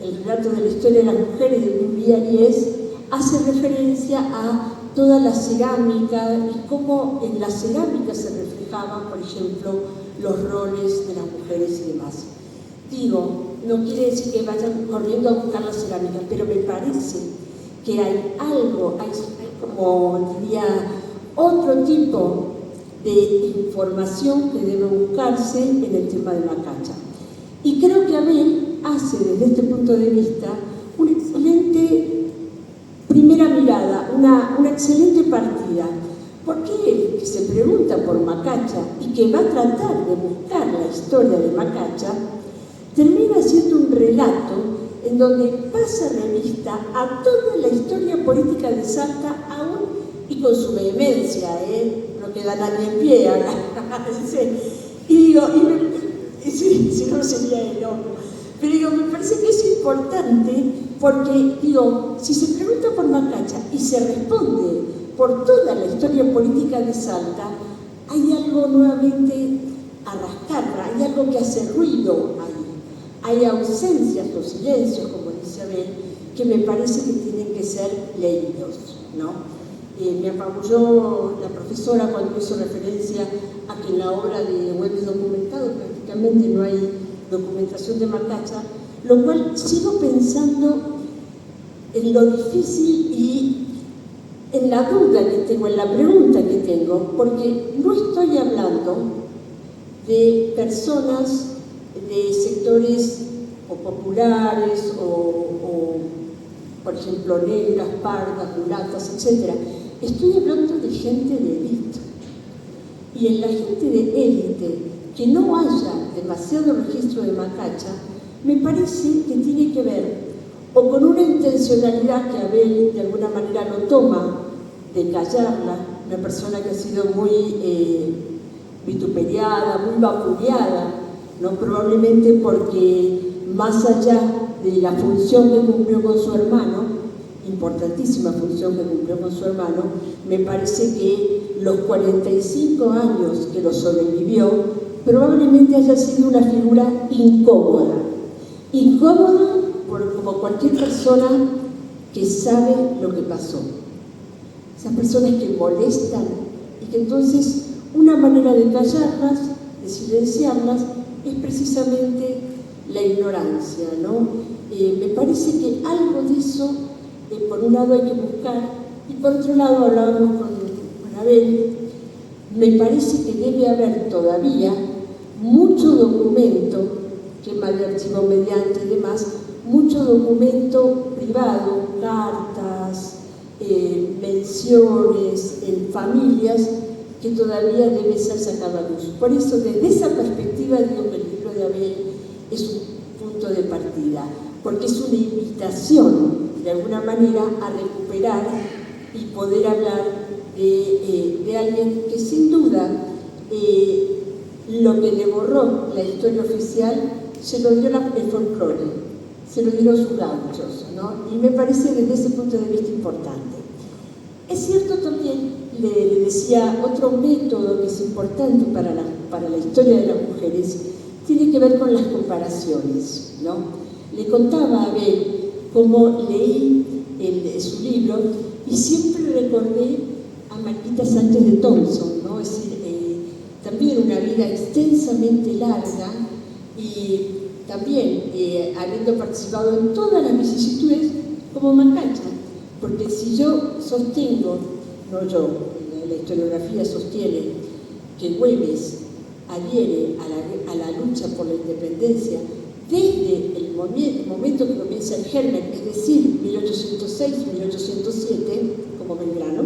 el relato de la historia de las mujeres de Luis Ariès, hace referencia a toda la cerámica y cómo en la cerámica se reflejaban, por ejemplo, los roles de las mujeres y demás. Digo, no quiere decir que vayan corriendo a buscar la cerámica, pero me parece que hay algo, hay como diría, otro tipo de información que debe buscarse en el tema de Macacha. Y creo que Abel hace, desde este punto de vista, una excelente primera mirada, una excelente partida. Porque él, que se pregunta por Macacha y que va a tratar de buscar la historia de Macacha, termina haciendo un relato en donde pasa revista a toda la historia política de Salta, aún y con su vehemencia, no queda nadie en pie acá. Y digo, si no sería el otro. Pero digo, me parece que es importante porque, digo, si se pregunta por Macacha y se responde por toda la historia política de Salta, hay algo nuevamente a rascar, hay algo que hace ruido ahí. Hay ausencias o silencios, como dice Abel, que me parece que tienen que ser leídos, ¿no? Me apabulló la profesora cuando hizo referencia a que en la obra de Güemes documentado prácticamente no hay documentación de Macacha, lo cual sigo pensando en lo difícil y en la duda que tengo, en la pregunta que tengo, porque no estoy hablando de personas de sectores o populares o por ejemplo, negras, pardas, mulatas, etc. Estoy hablando de gente de élite. Y en la gente de élite, que no haya demasiado registro de Macacha, me parece que tiene que ver o con una intencionalidad que Abel de alguna manera lo toma de callarla, una persona que ha sido muy vituperiada, muy vapuleada, ¿no? Probablemente porque más allá de la función que cumplió con su hermano, importantísima función que cumplió con su hermano, me parece que los 45 años que lo sobrevivió probablemente haya sido una figura incómoda. Incómoda como cualquier persona que sabe lo que pasó. Esas personas que molestan y que entonces una manera de callarlas, de silenciarlas, es precisamente la ignorancia, ¿no? Me parece que algo de eso, por un lado hay que buscar, y por otro lado hablábamos con Abel, me parece que debe haber todavía mucho documento, quema de archivo mediante y demás, mucho documento privado, cartas, menciones en familias que todavía debe ser sacado a luz. Por eso, desde esa perspectiva, digo que el libro de Abel es un punto de partida, porque es una invitación, de alguna manera, a recuperar y poder hablar de alguien que sin duda lo que devoró la historia oficial se lo dio el folclore, se lo dieron sus gauchos, ¿no? Y me parece desde ese punto de vista importante. Es cierto también, le decía, otro método que es importante para la historia de las mujeres tiene que ver con las comparaciones, ¿no? Le contaba a Abel cómo leí su libro y siempre recordé a Marquita Sánchez de Thompson, ¿no? Es decir, también una vida extensamente larga y también habiendo participado en todas las vicisitudes como Macacha, porque si yo sostengo, no yo, la historiografía sostiene que Güemes adhiere a la lucha por la independencia desde el momento que comienza el germen, es decir, 1806-1807, como Belgrano,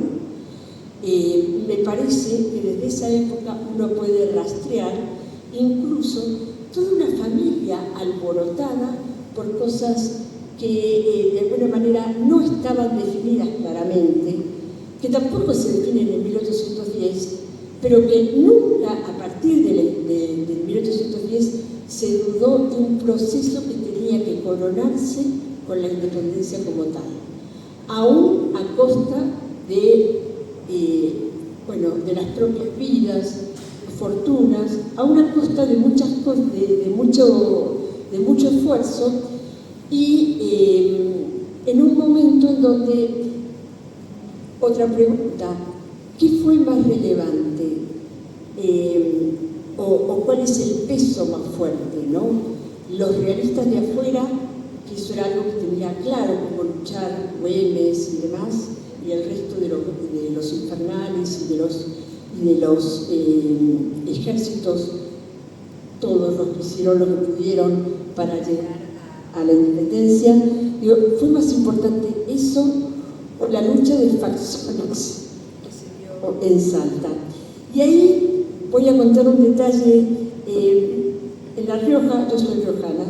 me parece que desde esa época uno puede rastrear incluso toda una familia alborotada por cosas que de alguna manera no estaban definidas claramente, que tampoco se definen en 1810, pero que nunca a partir de 1810 se dudó de un proceso que tenía que coronarse con la independencia como tal, aún a costa de las propias vidas, fortunas, a una costa de muchas cosas, de mucho esfuerzo y en un momento en donde, otra pregunta, ¿qué fue más relevante? O cuál es el peso más fuerte, ¿no? Los realistas de afuera, que eso era algo que tenía claro, como luchar Güemes y demás, y el resto de los infernales y de los ejércitos, todos los que hicieron lo que pudieron para llegar a la independencia. Digo, ¿fue más importante eso o la lucha de facciones que se dio en Salta? Y ahí voy a contar un detalle. En La Rioja, yo soy riojana,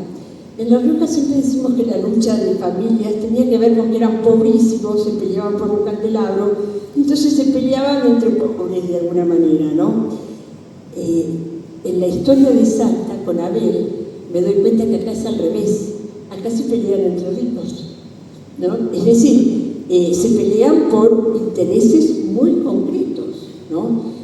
en La Rioja siempre decimos que la lucha de familias tenía que ver con que eran pobrísimos, se peleaban por un candelabro, entonces se peleaban entre pobres de alguna manera, ¿no? En la historia de Salta, con Abel, me doy cuenta que acá es al revés, acá se pelean entre ricos, ¿no? Es decir, se pelean por intereses muy concretos, ¿no?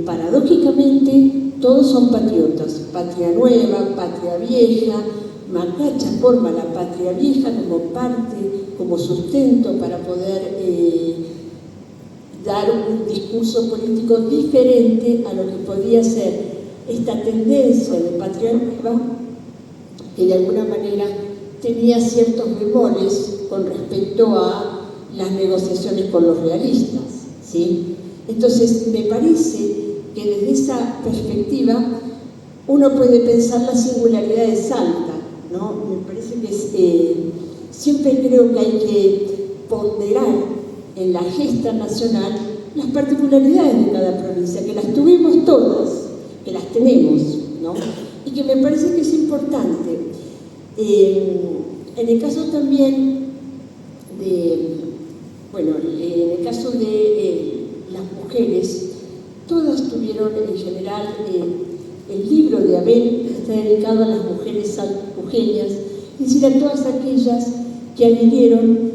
Paradójicamente, todos son patriotas, patria nueva, patria vieja. Macacha forma la patria vieja como parte, como sustento para poder dar un discurso político diferente a lo que podía ser esta tendencia de patria nueva, que de alguna manera tenía ciertos bemoles con respecto a las negociaciones con los realistas, ¿sí? Entonces, me parece que desde esa perspectiva uno puede pensar la singularidad de Salta, ¿no? Me parece que siempre creo que hay que ponderar en la gesta nacional las particularidades de cada provincia, que las tuvimos todas, que las tenemos, ¿no? Y que me parece que es importante. En el caso también en el caso de las mujeres, todas tuvieron en general, el libro de Abel está dedicado a las mujeres saljujeñas, es decir, a todas aquellas que adhirieron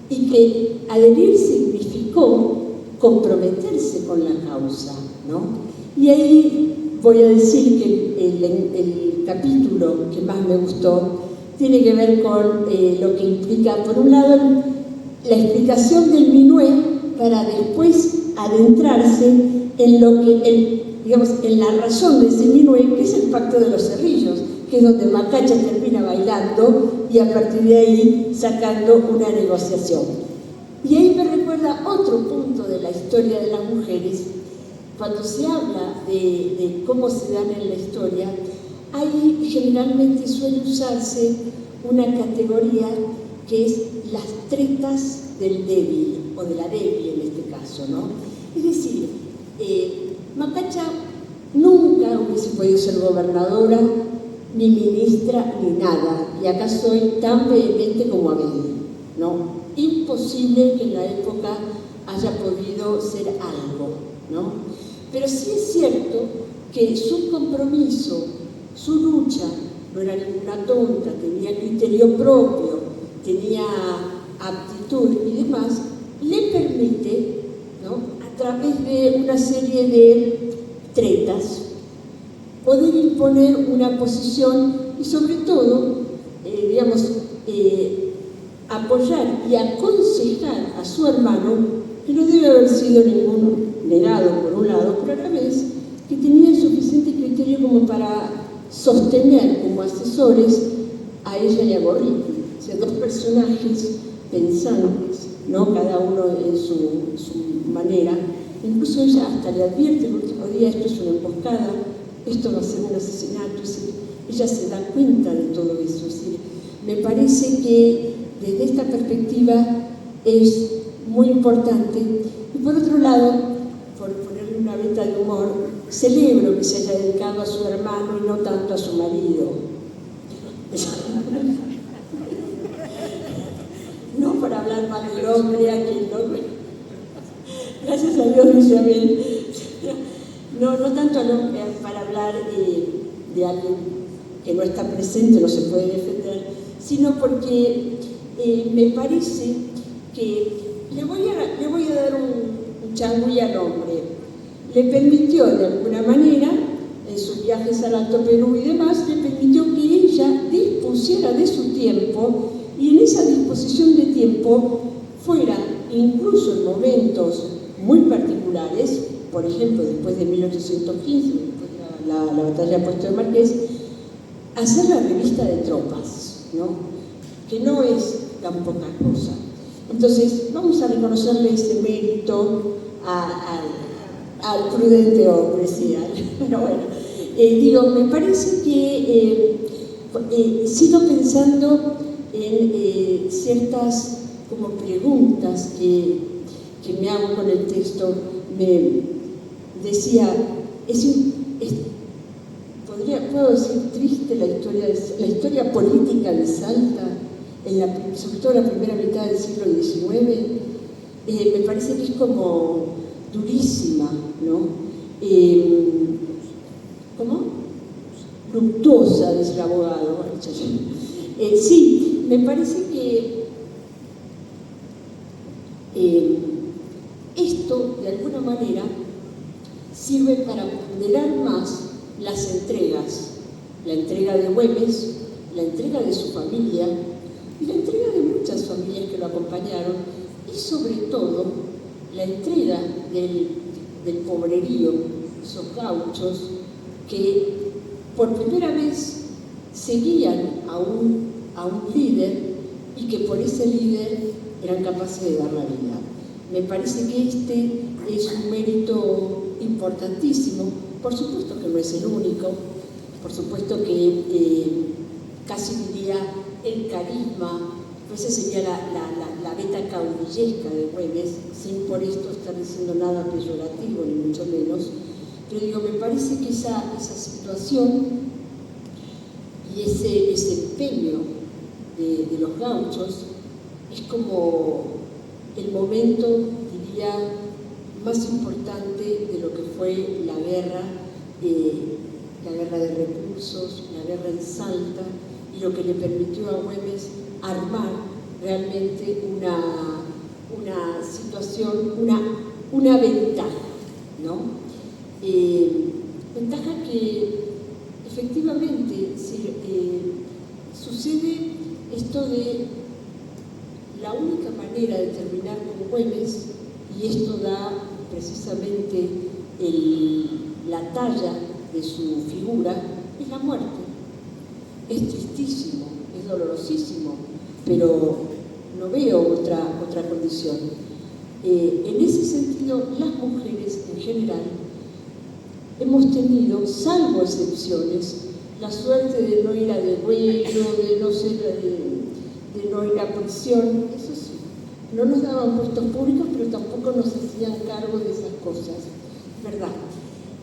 y que adherir significó comprometerse con la causa, ¿no? Y ahí voy a decir que el capítulo que más me gustó tiene que ver con lo que implica, por un lado, la explicación del minué para después adentrarse en lo que, en la razón de ese minué, que es el Pacto de los Cerrillos, que es donde Macacha termina bailando y a partir de ahí sacando una negociación. Y ahí me recuerda otro punto de la historia de las mujeres. Cuando se habla de cómo se dan en la historia, ahí generalmente suele usarse una categoría que es las tretas del débil. o de la débil en este caso, ¿no? Es decir, Macacha nunca hubiese podido ser gobernadora, ni ministra, ni nada, y acá soy tan vehemente como Abel, ¿no? Imposible que en la época haya podido ser algo, ¿no? Pero sí es cierto que su compromiso, su lucha, no era ninguna tonta, tenía criterio propio, tenía aptitud y demás, le permite, ¿no?, a través de una serie de tretas, poder imponer una posición y sobre todo, apoyar y aconsejar a su hermano, que no debe haber sido ningún negado por un lado, pero a la vez que tenía suficiente criterio como para sostener como asesores a ella y a Gorriti, o sea, dos personajes pensantes, ¿no?, cada uno en su manera. Incluso ella hasta le advierte el último día: esto es una emboscada, esto va a ser un asesinato. Es decir, ella se da cuenta de todo eso. Es decir, me parece que desde esta perspectiva es muy importante. Y por otro lado, por ponerle una veta de humor, celebro que se haya dedicado a su hermano y no tanto a su marido. No para hablar mal del hombre, a quien no. Gracias a Dios, dice Abel. No tanto para hablar de alguien que no está presente, no se puede defender, sino porque me parece que le voy a dar un changüí al hombre. Le permitió de alguna manera, en sus viajes al Alto Perú y demás, le permitió que ella dispusiera de su tiempo, y en esa disposición de tiempo fuera, incluso en momentos muy particulares, por ejemplo, después de 1815, después de la batalla de Puesto de Marqués, hacer la revista de tropas, ¿no?, que no es tan poca cosa. Entonces, vamos a reconocerle ese mérito al prudente hombre, sí, pero bueno, me parece que sigo pensando en ciertas como preguntas que me hago con el texto. Me decía, puedo decir triste la historia política de Salta, sobre todo en la primera mitad del siglo XIX, me parece que es como durísima, ¿no? ¿Cómo? Luctuosa, dice el abogado. Sí, me parece que esto, de alguna manera, sirve para ponderar más las entregas, la entrega de Güemes, la entrega de su familia y la entrega de muchas familias que lo acompañaron, y sobre todo la entrega del pobrerío, esos gauchos que por primera vez seguían a un líder y que por ese líder eran capaces de dar la vida. Me parece que este es un mérito importantísimo. Por supuesto que no es el único, por supuesto que casi diría el carisma, pues esa sería la beta caudillesca de Güemes, sin por esto estar diciendo nada peyorativo, ni mucho menos. Pero me parece que esa situación y ese empeño de los gauchos es como el momento, diría, más importante de lo que fue la guerra de recursos, la guerra en Salta, y lo que le permitió a Güemes armar realmente una situación, una ventaja, ¿no? Ventaja que efectivamente sucede esto de la única manera de terminar con Güemes, y esto da precisamente la talla de su figura, es la muerte. Es tristísimo, es dolorosísimo, pero no veo otra condición. En ese sentido, las mujeres en general hemos tenido, salvo excepciones, la suerte de no ir a degüello, de no ir a prisión, eso sí, no nos daban puestos públicos, pero tampoco nos hacían cargo de esas cosas, ¿verdad?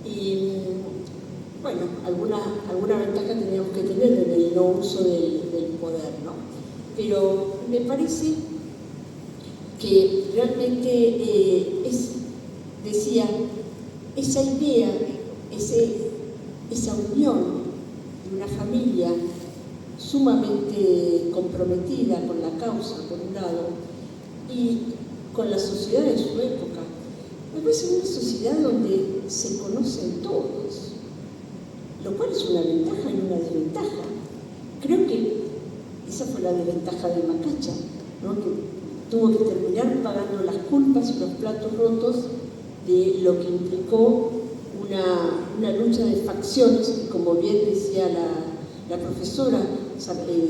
Y bueno, alguna ventaja teníamos que tener en el no uso del poder, ¿no? Pero me parece que realmente decía, esa idea, esa unión de una familia sumamente comprometida con la causa, por un lado, y con la sociedad de su época. Me parece una sociedad donde se conocen todos, lo cual es una ventaja y una desventaja. Creo que esa fue la desventaja de Macacha, ¿no? Que tuvo que terminar pagando las culpas y los platos rotos de lo que implicó una lucha de facciones que, como bien decía la profesora,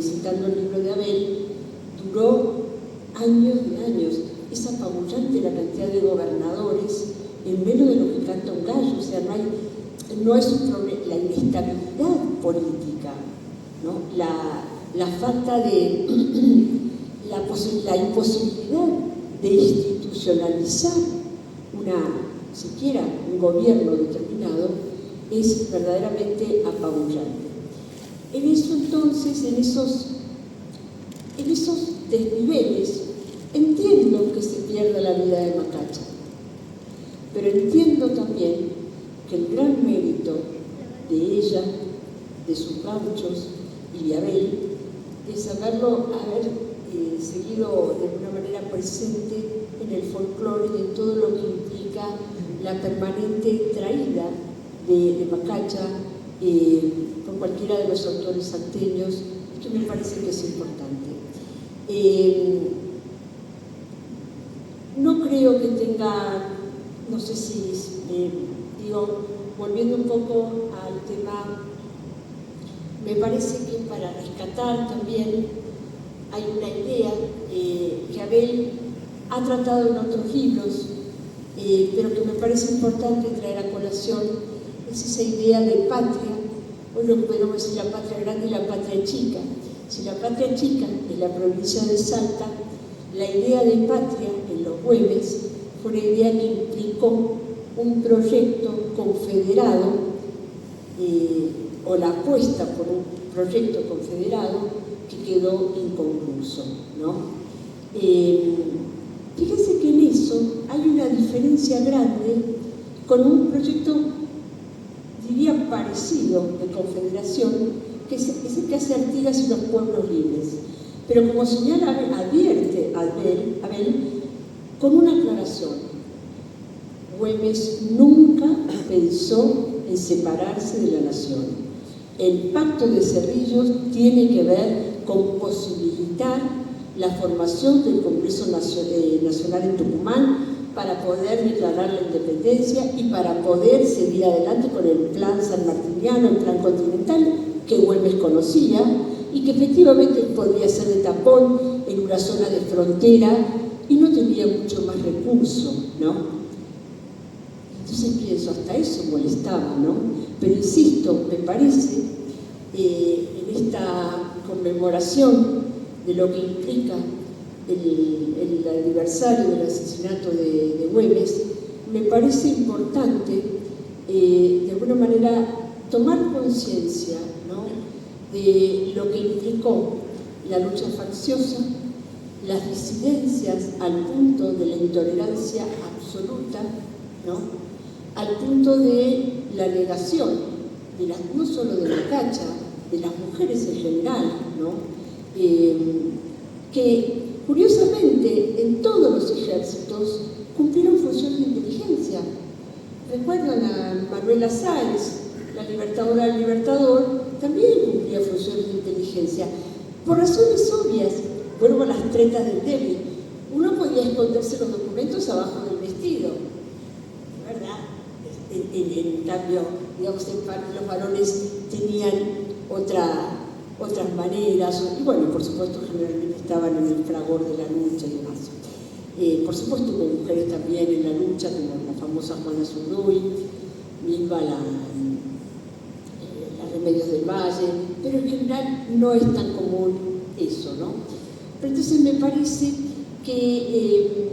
citando el libro de Abel, duró años y años. Es apabullante la cantidad de gobernadores en menos de lo que canta un gallo. O sea, no es un problema, la inestabilidad política, ¿no? La falta de la imposibilidad de institucionalizar siquiera un gobierno determinado es verdaderamente apabullante. En eso entonces, en esos desniveles, entiendo que se pierda la vida de Macacha, pero entiendo también que el gran mérito de ella, de sus gauchos y de Abel, es haber seguido de alguna manera presente en el folclore y en todo lo que implica la permanente traída de Macacha por cualquiera de los autores salteños, que me parece que es importante. No creo que tenga, no sé si, volviendo un poco al tema, me parece que para rescatar también hay una idea que Abel ha tratado en otros libros, pero que me parece importante traer a colación, es esa idea de patria. Hoy lo podemos decir la patria grande y la patria chica. Si la patria chica es la provincia de Salta, la idea de patria en los Güemes fue una idea que implicó un proyecto confederado, o la apuesta por un proyecto confederado que quedó inconcluso, ¿no? Fíjense que en eso hay una diferencia grande con un proyecto, diría, parecido de confederación, que es el que hace Artigas y los pueblos libres. Pero como señala, advierte Abel con una aclaración: Güemes nunca pensó en separarse de la nación. El pacto de Cerrillos tiene que ver con posibilitar la formación del Congreso Nacional en Tucumán para poder declarar la independencia y para poder seguir adelante con el plan sanmartiniano, el plan continental, que Güemes conocía y que efectivamente podría ser de tapón en una zona de frontera y no tenía mucho más recurso, ¿no? Entonces pienso, hasta eso molestaba, ¿no? Pero insisto, me parece, en esta conmemoración de lo que implica el aniversario del asesinato de Güemes, me parece importante, de alguna manera, tomar conciencia, ¿no?, de lo que implicó la lucha facciosa, las disidencias al punto de la intolerancia absoluta, ¿no?, al punto de la negación, no solo de Macacha, de las mujeres en general, ¿no?, que curiosamente en todos los ejércitos cumplieron funciones de inteligencia. Recuerdan a Manuela Sáenz, la libertadora del Libertador, también cumplía funciones de inteligencia. Por razones obvias, vuelvo a las tretas del débil, uno podía esconderse los documentos abajo del vestido, ¿verdad? En cambio, digamos, los varones tenían otras maneras, y bueno, por supuesto, generalmente estaban en el fragor de la lucha y demás. Por supuesto, hubo mujeres también en la lucha, como la famosa Juana Zurduy, Milva, la Remedios del Valle, pero en general no es tan común eso, ¿no? Pero entonces me parece que,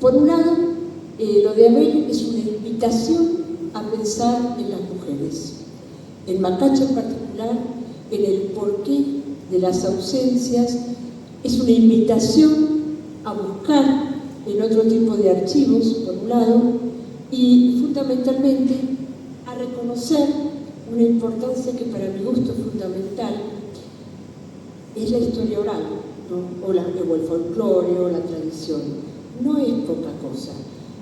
por un lado, lo de Abel es una invitación a pensar en las mujeres, en Macacha en particular, en el porqué de las ausencias. Es una invitación a buscar en otro tipo de archivos, por un lado, y fundamentalmente a reconocer una importancia que para mi gusto es fundamental, es la historia oral, ¿no? o el folclore o la tradición. No es poca cosa.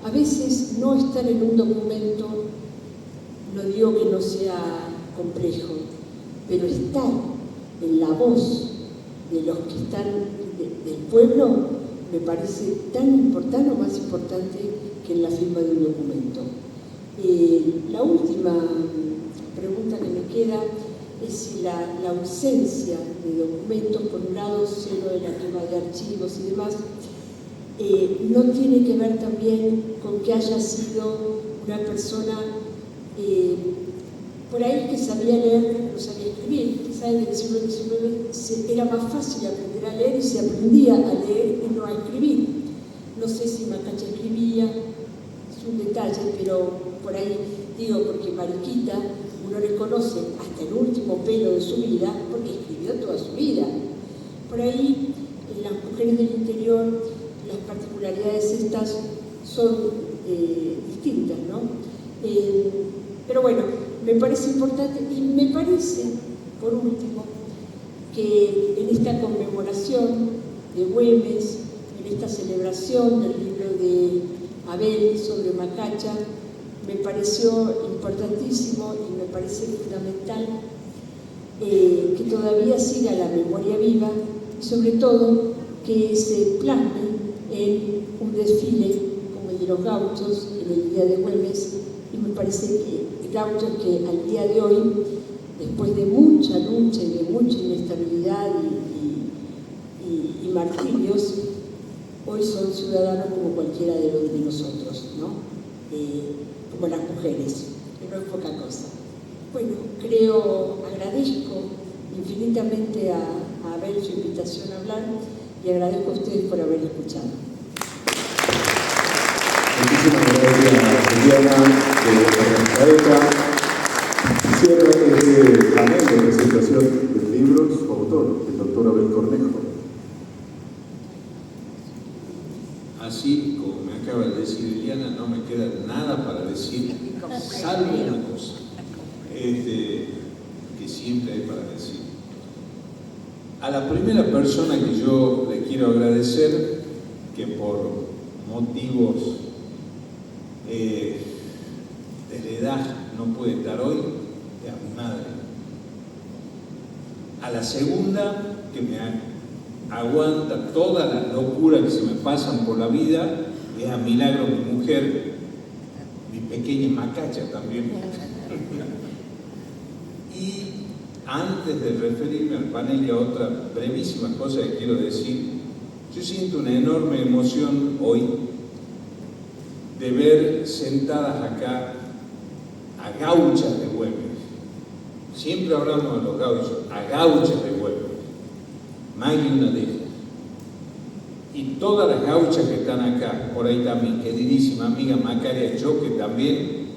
A veces no estar en un documento, no digo que no sea complejo, pero estar en la voz de los que están del pueblo me parece tan importante o más importante que en la firma de un documento. La última pregunta que me queda es si la ausencia de documentos, por un lado, cero de la quema de archivos y demás, no tiene que ver también con que haya sido una persona por ahí que sabía leer, pero no sabía escribir. Quizá en el siglo XIX era más fácil aprender a leer y se aprendía a leer y no a escribir. No sé si Macacha escribía, es un detalle, pero por ahí digo, porque Mariquita uno le conoce hasta el último pelo de su vida porque escribió toda su vida. Por ahí, en las mujeres del interior, las particularidades estas son distintas, ¿no? Pero bueno, me parece importante y me parece, por último, que en esta conmemoración de Güemes, en esta celebración del libro de Abel sobre Macacha, me pareció importantísimo y me parece fundamental que todavía siga la memoria viva y sobre todo que se plasme en un desfile como el de los gauchos en el día de Güemes, y me parece que gauchos que al día de hoy, después de mucha lucha y de mucha inestabilidad y martirios, hoy son ciudadanos como cualquiera de nosotros, ¿no? Como las mujeres, que no es poca cosa. Bueno, agradezco infinitamente a Abel su invitación a hablar y agradezco a ustedes por haber escuchado. Muchísimas gracias, Liliana, Cierra este panel de presentación del libro su autor, el doctor Abel Cornejo. Así como me acaba de decir Liliana, no me queda nada para decir, salvo una cosa, que siempre hay para decir. A la primera persona que yo le quiero agradecer, que por motivos de la edad no puede estar hoy, es a mi madre. A la segunda, que me aguanta todas las locuras que se me pasan por la vida, es a Milagro, mi mujer, mi pequeña Macacha también. Y antes de referirme al panel y a otra brevísima cosa que quiero decir, yo siento una enorme emoción hoy de ver sentadas acá a gauchas de Güemes. Siempre hablamos de los gauchos, a gauchas de Güemes. Maggie una de ellas. Y todas las gauchas que están acá, por ahí también, queridísima amiga Macaria Choque también,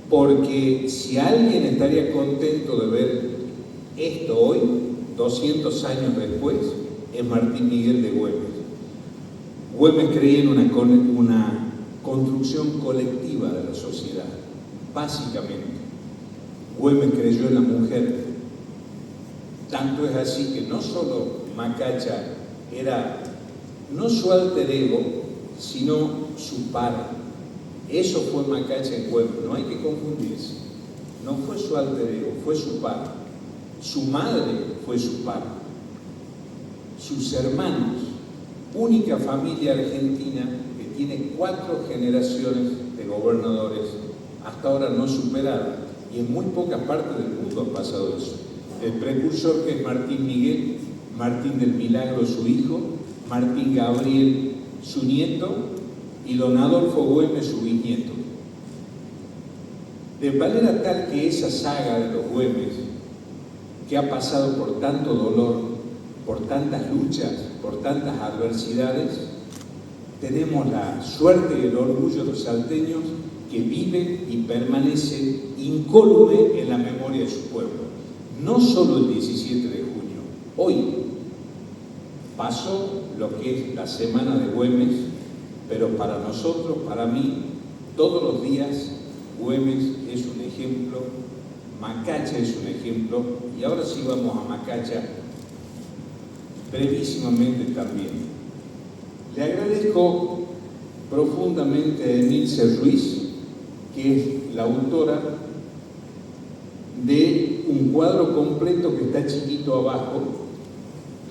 porque si alguien estaría contento de ver esto hoy, 200 años después, es Martín Miguel de Güemes. Güemes creía en una construcción colectiva de la sociedad, básicamente. Güemes creyó en la mujer. Tanto es así que no solo Macacha era no su alter ego, sino su par. Eso fue Macacha en Güemes, no hay que confundirse. No fue su alter ego, fue su par. Su madre fue su par. Sus hermanos, única familia argentina que tiene 4 generaciones de gobernadores, hasta ahora no superada, y en muy pocas partes del mundo ha pasado eso. El precursor, que es Martín Miguel, Martín del Milagro, su hijo, Martín Gabriel, su nieto, y don Adolfo Güemes, su bisnieto. De manera tal que esa saga de los Güemes, que ha pasado por tanto dolor, por tantas luchas, por tantas adversidades, tenemos la suerte y el orgullo de los salteños que vive y permanece incólume en la memoria de su pueblo. No solo el 17 de junio, hoy pasó lo que es la Semana de Güemes, pero para nosotros, para mí, todos los días Güemes es un ejemplo, Macacha es un ejemplo, y ahora sí vamos a Macacha brevísimamente también. Le agradezco profundamente a Emilce Ruiz, que es la autora de un cuadro completo que está chiquito abajo.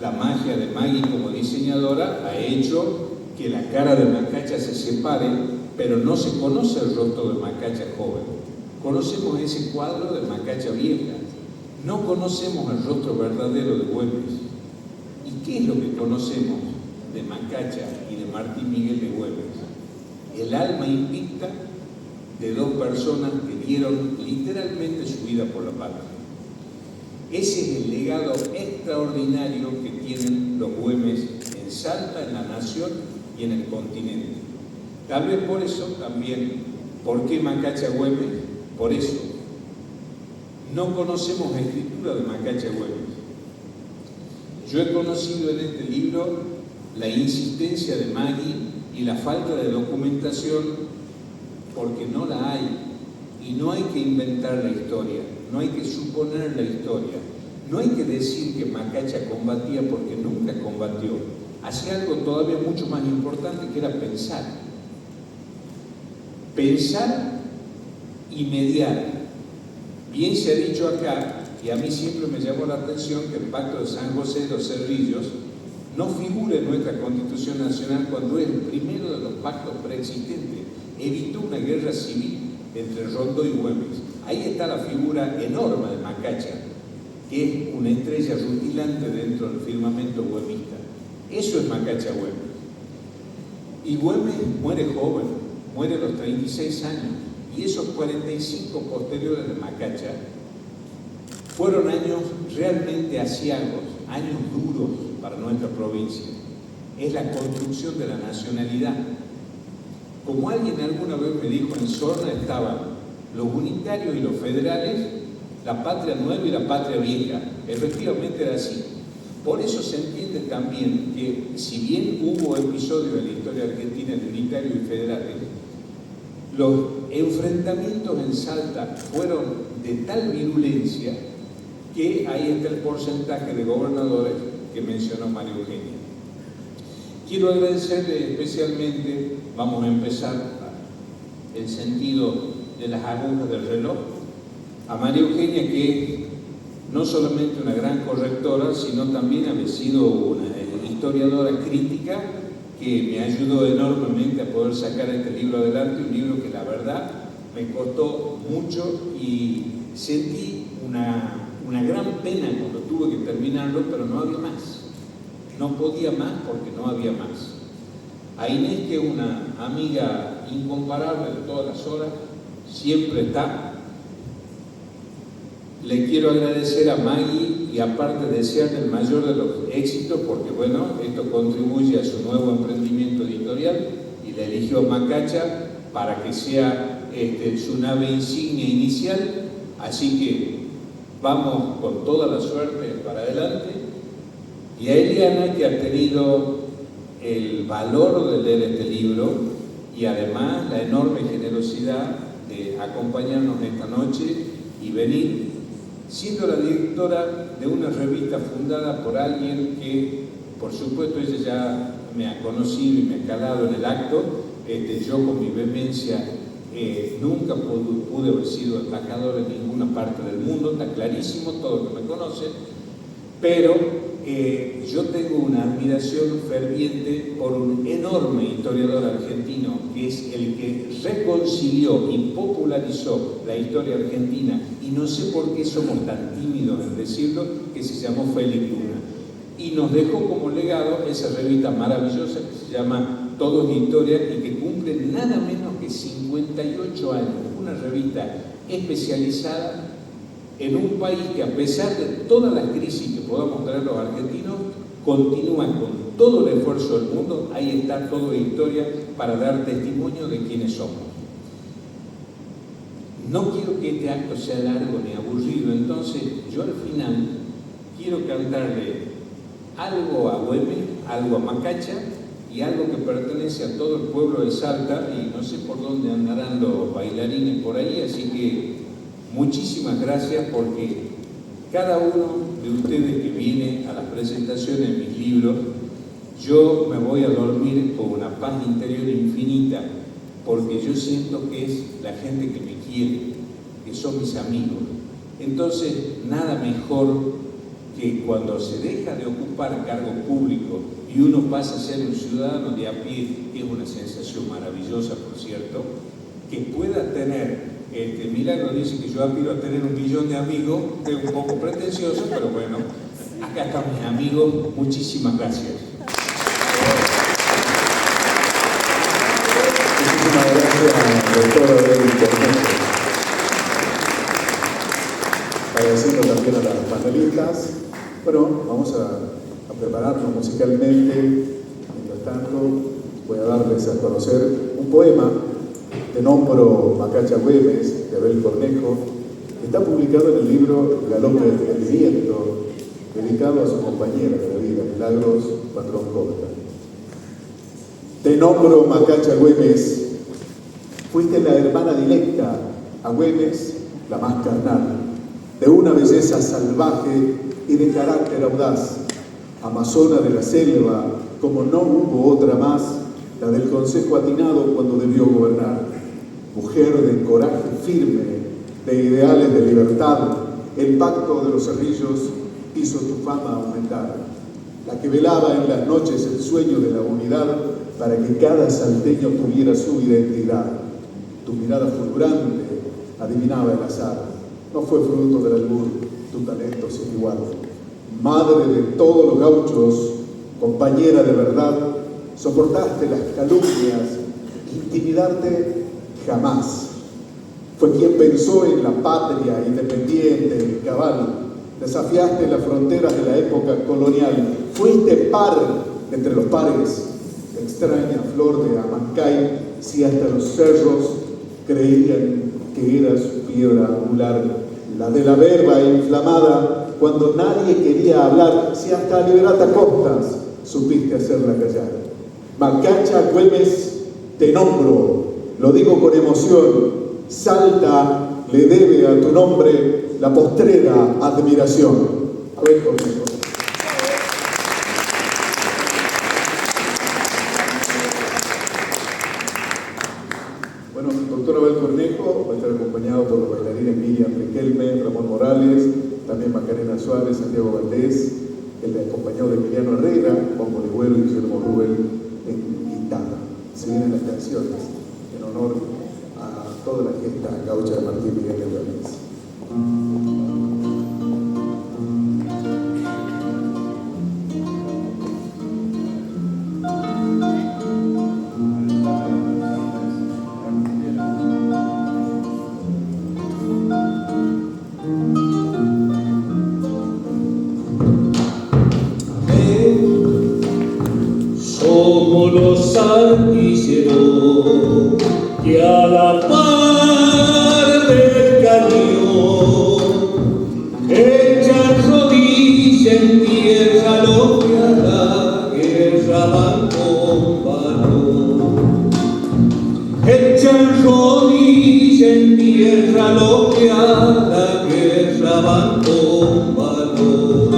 La magia de Maggie como diseñadora ha hecho que la cara de Macacha se separe, pero no se conoce el rostro de Macacha joven. Conocemos ese cuadro de Macacha vieja, no conocemos el rostro verdadero de Güemes. ¿Y qué es lo que conocemos de Macacha y de Martín Miguel de Güemes? El alma invicta de dos personas que dieron literalmente su vida por la patria. Ese es el legado extraordinario que tienen los Güemes en Salta, en la nación y en el continente. Tal vez por eso también, ¿por qué Macacha Güemes? Por eso. No conocemos la escritura de Macacha Güemes. Yo he conocido en este libro la insistencia de Maggie y la falta de documentación porque no la hay. Y no hay que inventar la historia, no hay que suponer la historia, no hay que decir que Macacha combatía porque nunca combatió. Hacía algo todavía mucho más importante, que era pensar. Pensar y mediar. Bien se ha dicho acá, y a mí siempre me llamó la atención, que el Pacto de San José de los Cerrillos no figura en nuestra Constitución Nacional cuando es el primero de los pactos preexistentes. Evitó una guerra civil entre Rondó y Güemes. Ahí está la figura enorme de Macacha, que es una estrella rutilante dentro del firmamento güemista. Eso es Macacha Güemes. Y Güemes muere joven, muere a los 36 años, y esos 45 posteriores de Macacha fueron años realmente aciagos, años duros para nuestra provincia. Es la construcción de la nacionalidad. Como alguien alguna vez me dijo, en Sorna estaban los unitarios y los federales, la patria nueva y la patria vieja. Efectivamente era así. Por eso se entiende también que, si bien hubo episodios en la historia argentina de unitarios y federales, los enfrentamientos en Salta fueron de tal virulencia que ahí está el porcentaje de gobernadores que mencionó María Eugenia. Quiero agradecerle especialmente, vamos a empezar el sentido de las agujas del reloj, a María Eugenia, que no solamente una gran correctora, sino también ha sido una historiadora crítica que me ayudó enormemente a poder sacar este libro adelante, un libro que la verdad me costó mucho y sentí una gran pena cuando tuve que terminarlo, pero no había más. No podía más porque no había más. A Inés, que es una amiga incomparable de todas las horas, siempre está. Le quiero agradecer a Maggie y aparte desearle el mayor de los éxitos porque, bueno, esto contribuye a su nuevo emprendimiento editorial y la eligió Macacha para que sea su nave insignia inicial. Así que vamos con toda la suerte para adelante. Y a Eliana, que ha tenido el valor de leer este libro y además la enorme generosidad de acompañarnos esta noche y venir, siendo la directora de una revista fundada por alguien que, por supuesto, ella ya me ha conocido y me ha calado en el acto. Yo, con mi vehemencia, nunca pude haber sido embajador en ninguna parte del mundo, está clarísimo, todo el que me conoce, pero yo tengo una admiración ferviente por un enorme historiador argentino que es el que reconcilió y popularizó la historia argentina, y no sé por qué somos tan tímidos en decirlo, que se llamó Félix Luna, y nos dejó como legado esa revista maravillosa que se llama Todo es Historia y que cumple nada menos que 58 años, una revista especializada en un país que, a pesar de todas las crisis que podamos tener los argentinos, continúa con todo el esfuerzo del mundo. Ahí está toda la historia para dar testimonio de quiénes somos. No quiero que este acto sea largo ni aburrido, entonces yo al final quiero cantarle algo a Güemes, algo a Macacha y algo que pertenece a todo el pueblo de Salta, y no sé por dónde andarán los bailarines por ahí, así que muchísimas gracias, porque cada uno de ustedes que viene a las presentaciones de mis libros, yo me voy a dormir con una paz interior infinita, porque yo siento que es la gente que me quiere, que son mis amigos. Entonces, nada mejor que cuando se deja de ocupar cargos públicos y uno pasa a ser un ciudadano de a pie, que es una sensación maravillosa, por cierto, que pueda tener, Milagro dice que yo aspiro a tener 1 millón de amigos, es un poco pretencioso, pero bueno, acá están mis amigos, muchísimas gracias. Muchísimas gracias, doctora Abel Cornejo. Agradeciendo también a las panelistas. Bueno, vamos a prepararnos musicalmente. Mientras tanto, voy a darles a conocer un poema. Te nombro Macacha Güemes, de Abel Cornejo. Está publicado en el libro Galope del Viento, dedicado a su compañera de la vida, Milagros Patrón Costa. Te nombro Macacha Güemes. Fuiste la hermana directa a Güemes, la más carnal, de una belleza salvaje y de carácter audaz, amazona de la selva, como no hubo otra más, la del consejo atinado cuando debió gobernar, mujer de coraje firme, de ideales de libertad, el pacto de los cerrillos hizo tu fama aumentar, la que velaba en las noches el sueño de la unidad para que cada salteño tuviera su identidad. Tu mirada fulgurante adivinaba el azar, no fue fruto del albur, tu talento sin igual. Madre de todos los gauchos, compañera de verdad, soportaste las calumnias, intimidarte jamás. Fue quien pensó en la patria independiente y cabal. Desafiaste las fronteras de la época colonial. Fuiste par entre los pares, extraña flor de Amancay, si hasta los cerros creían que eras piedra angular, la de la verba inflamada cuando nadie quería hablar, si hasta a Liberata Costas supiste hacerla callar. Macacha Güemes, te nombro, lo digo con emoción, Salta le debe a tu nombre la postrera admiración. A ver, conmigo. Bueno, el doctor Abel Cornejo va a estar acompañado por los bailarines Miriam Riquelme, Ramón Morales, también Macarena Suárez, Santiago Valdés, el acompañado de Emiliano Herrera, Juan Boligüero y Guillermo Rubén en guitarra. Se vienen las canciones en honor a toda la gesta gaucha de Martín Miguel de Güemes. Somos los artilleros que a la par del cañón echan rodilla en tierra lo que a la guerra van con valor. Echan rodilla en tierra lo que a la guerra van con valor.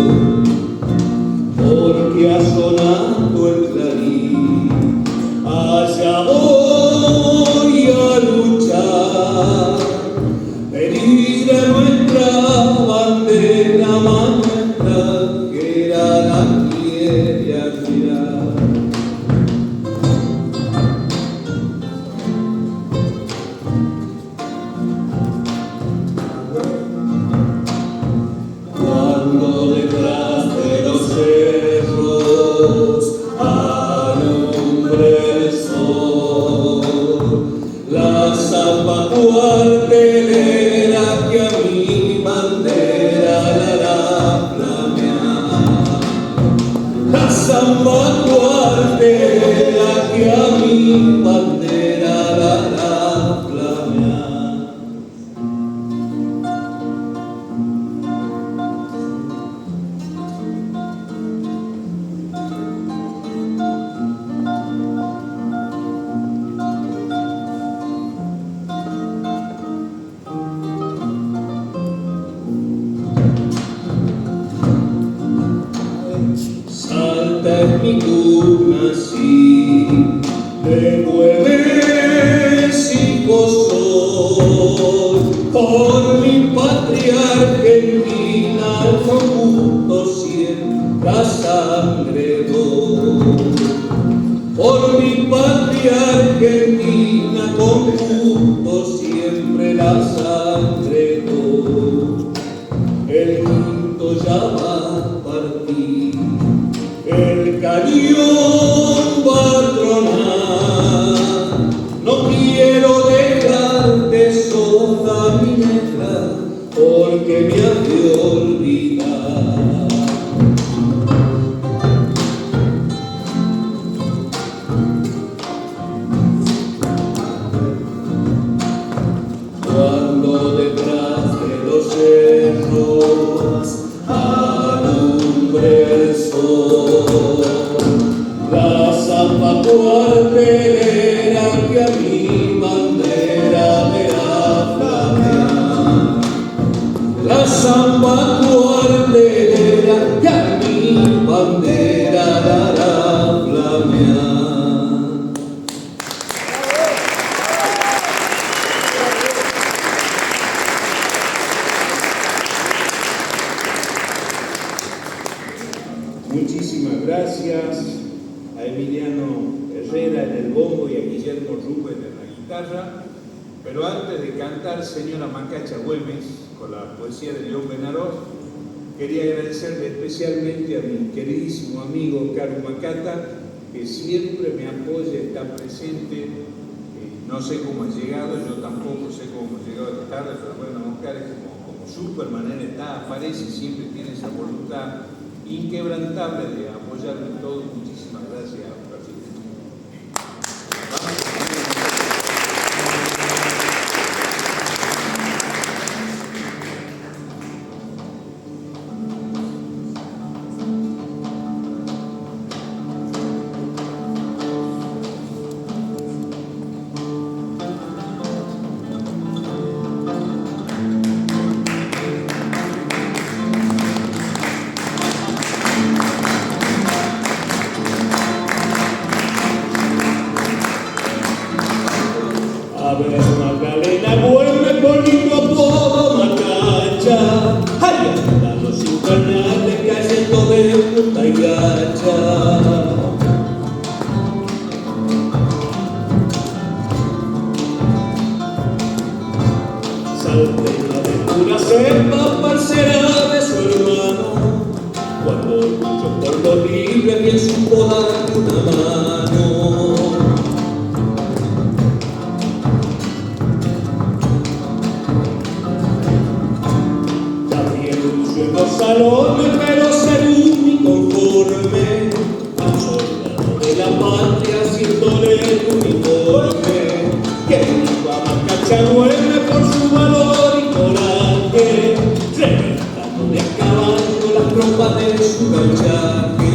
Porque ha sonado el clarín, allá voy a luchar, herida nuestra bandera más extranjera la quiere arruinar. Cuando detrás de los cerros alumbre el sol, samba cuartera que a mi bandera hará flamear. Salta en mi cuna, sí, devuelves hijo sol, por mi patria argentina, con gusto siempre la sangre doy. Por mi patria argentina, con gusto siempre la sangre doy. El quinto ya va a partir, el cañón va a tronar. No quiero dejarte sola, mi negra, porque me has de olvidar. Cuando detrás de los cerros alumbre el sol, la zamba cuartelera que a mi bandera me hará flamear. La zamba cuartelera que a mi bandera hará flamear. Muchísimas gracias a Emiliano Herrera en el bombo y a Guillermo Rubén en la guitarra. Pero antes de cantar Señora Macacha Güemes con la poesía de León Benarós, quería agradecerle especialmente a mi queridísimo amigo Caru Macata, que siempre me apoya, está presente. No sé cómo ha llegado, yo tampoco sé cómo ha llegado esta tarde, pero bueno, Oscar es como Superman, él está, aparece y siempre tiene esa voluntad inquebrantable de apoyarme en todo. Muchísimas gracias, Francisco. A ver, Magdalena, vuelve por mi apodo Macacha. Ay, anda los infernales cayendo de punta y gacha. Salte la aventura, sepa parcera de su hermano, cuando luchó por lo libre bien supo dar una mano. Los salones, pero ser un inconforme, un soldado de la patria haciéndole el uniforme, que viva Macacha Güemes por su valor y coraje, reventando de a caballo las tropas de su gauchaje.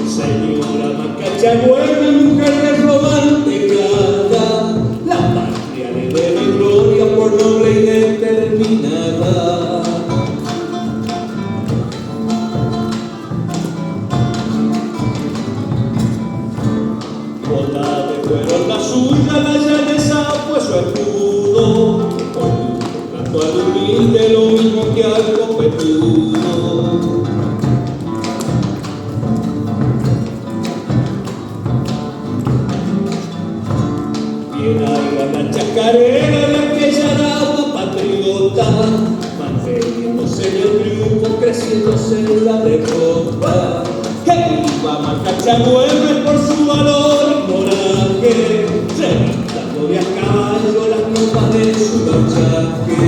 Señora Macacha Güemes, mujer romántica, la patria le debe gloria por noble y determinada. Botas de cuero la suya, la llaneza fue su escudo, tanto al humilde lo mismo que al copetudo. Bien ahí va la chacarera, la que ella era una patriota, manteniéndose en el triunfo, creciéndose en la derrota. ¡Que viva Macacha Güemes por su valor y coraje! Revistando de a caballo las tropas de su marchaje.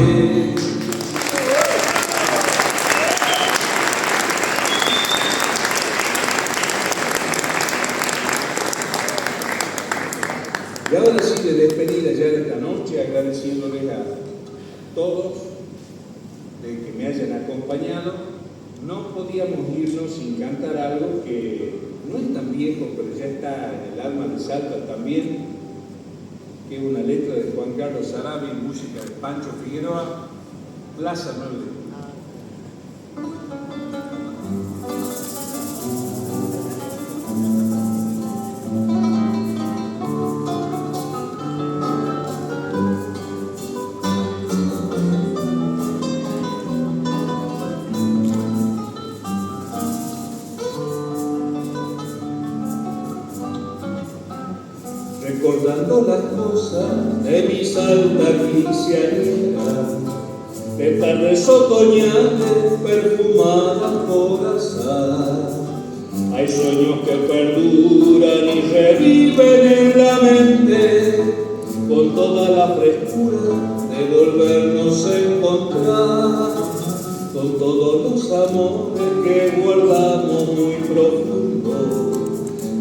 Y ahora sí, de despedida ya de esta noche, agradeciéndoles a todos de que me hayan acompañado. No podíamos irnos sin cantar algo que no es tan viejo, pero ya está en el alma de Salta también, que es una letra de Juan Carlos Sarabia y música de Pancho Figueroa, Plaza 9 de Julio. Recordando las cosas de mi Salta quinceañera, de tardes otoñales perfumadas por azar. Hay sueños que perduran y reviven en la mente, con toda la frescura de volvernos a encontrar, con todos los amores que guardamos muy profundos,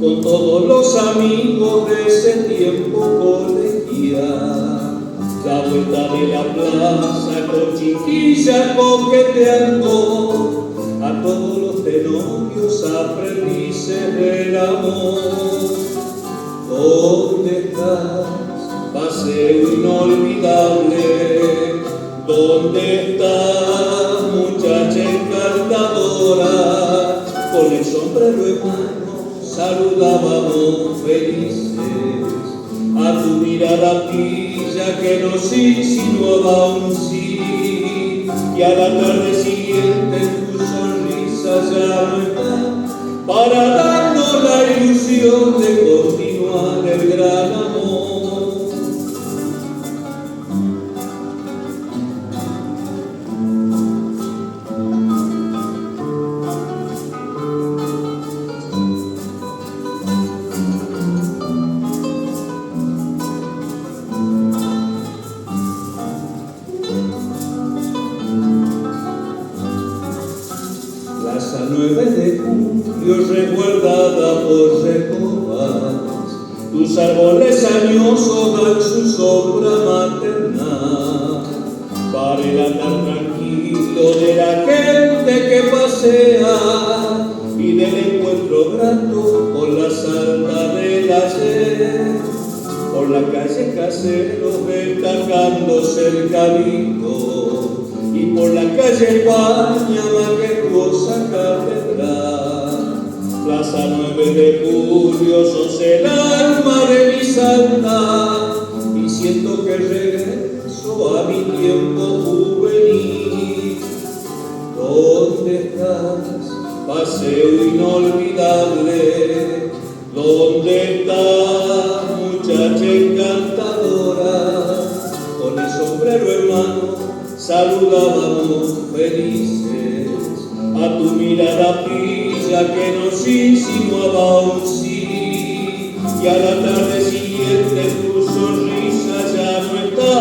con todos los amigos de ese tiempo colegial. La vuelta de la plaza con chiquillas coqueteando, a todos los tenorios aprendices del amor. ¿Dónde estás, paseo inolvidable? ¿Dónde estás, muchacha encantadora? Con el sombrero en mano saludábamos felices a tu mirada pilla que nos insinuaba un sí, y a la tarde siguiente tu sonrisa ya no está para darnos la ilusión de continuar el gran amor. Plaza 9 de Julio resguardada por recobas, tus árboles añosos dan su sombra maternal para el andar tranquilo de la gente que pasea y del encuentro grato con la Salta del ayer. Por la calle Caseros destacándose el camino, y por la calle España majestuosa catedral. Plaza 9 de Julio sos el alma de mi Salta, y siento que regreso a mi tiempo juvenil. ¿Dónde estás, paseo inolvidable? ¿Dónde estás, muchacha encantadora? Con el sombrero en mano saludábamos felices a tu mirada pilla que nos insinuaba un sí, y a la tarde siguiente tu sonrisa ya no está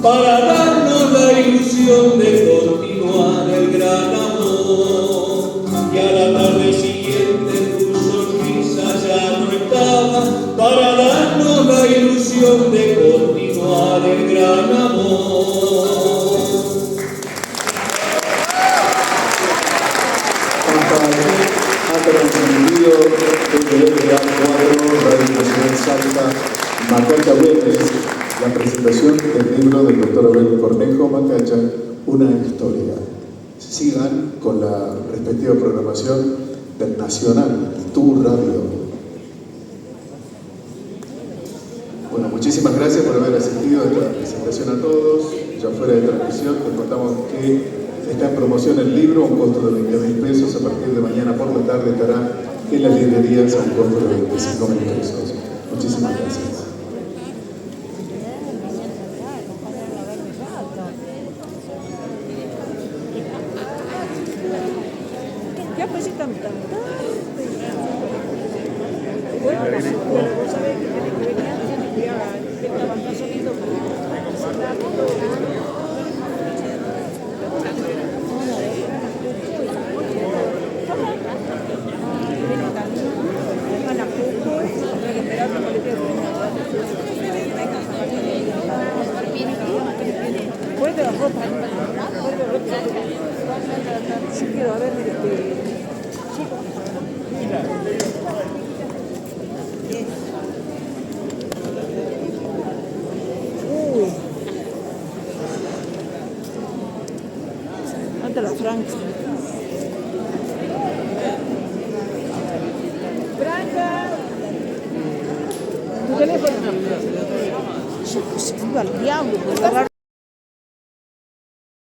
para darnos la ilusión de continuar el gran amor, y a la tarde siguiente tu sonrisa ya no estaba para darnos la ilusión de continuar el gran amor. Ha transmitido desde LA 4, Radio Nacional Salta, Macacha Güemes, la presentación del libro del doctor Abel Cornejo, Macacha, una historia. Sigan con la respectiva programación del Nacional, tu radio. Bueno, muchísimas gracias por haber asistido a esta presentación a todos. Ya fuera de transmisión, les contamos que está en promoción el libro, a un costo de 20.000 pesos. A partir de mañana por la tarde estará en las librerías a un costo de 25.000 pesos. Muchísimas gracias. sé si tan tarde. Bueno, pero vos sabés que tenés que venir antes y cuidar que estaban saliendo vuelve la ropa, yo quiero ver ante la Franca. Franca, tu teléfono. Yo iba al diablo por agarrar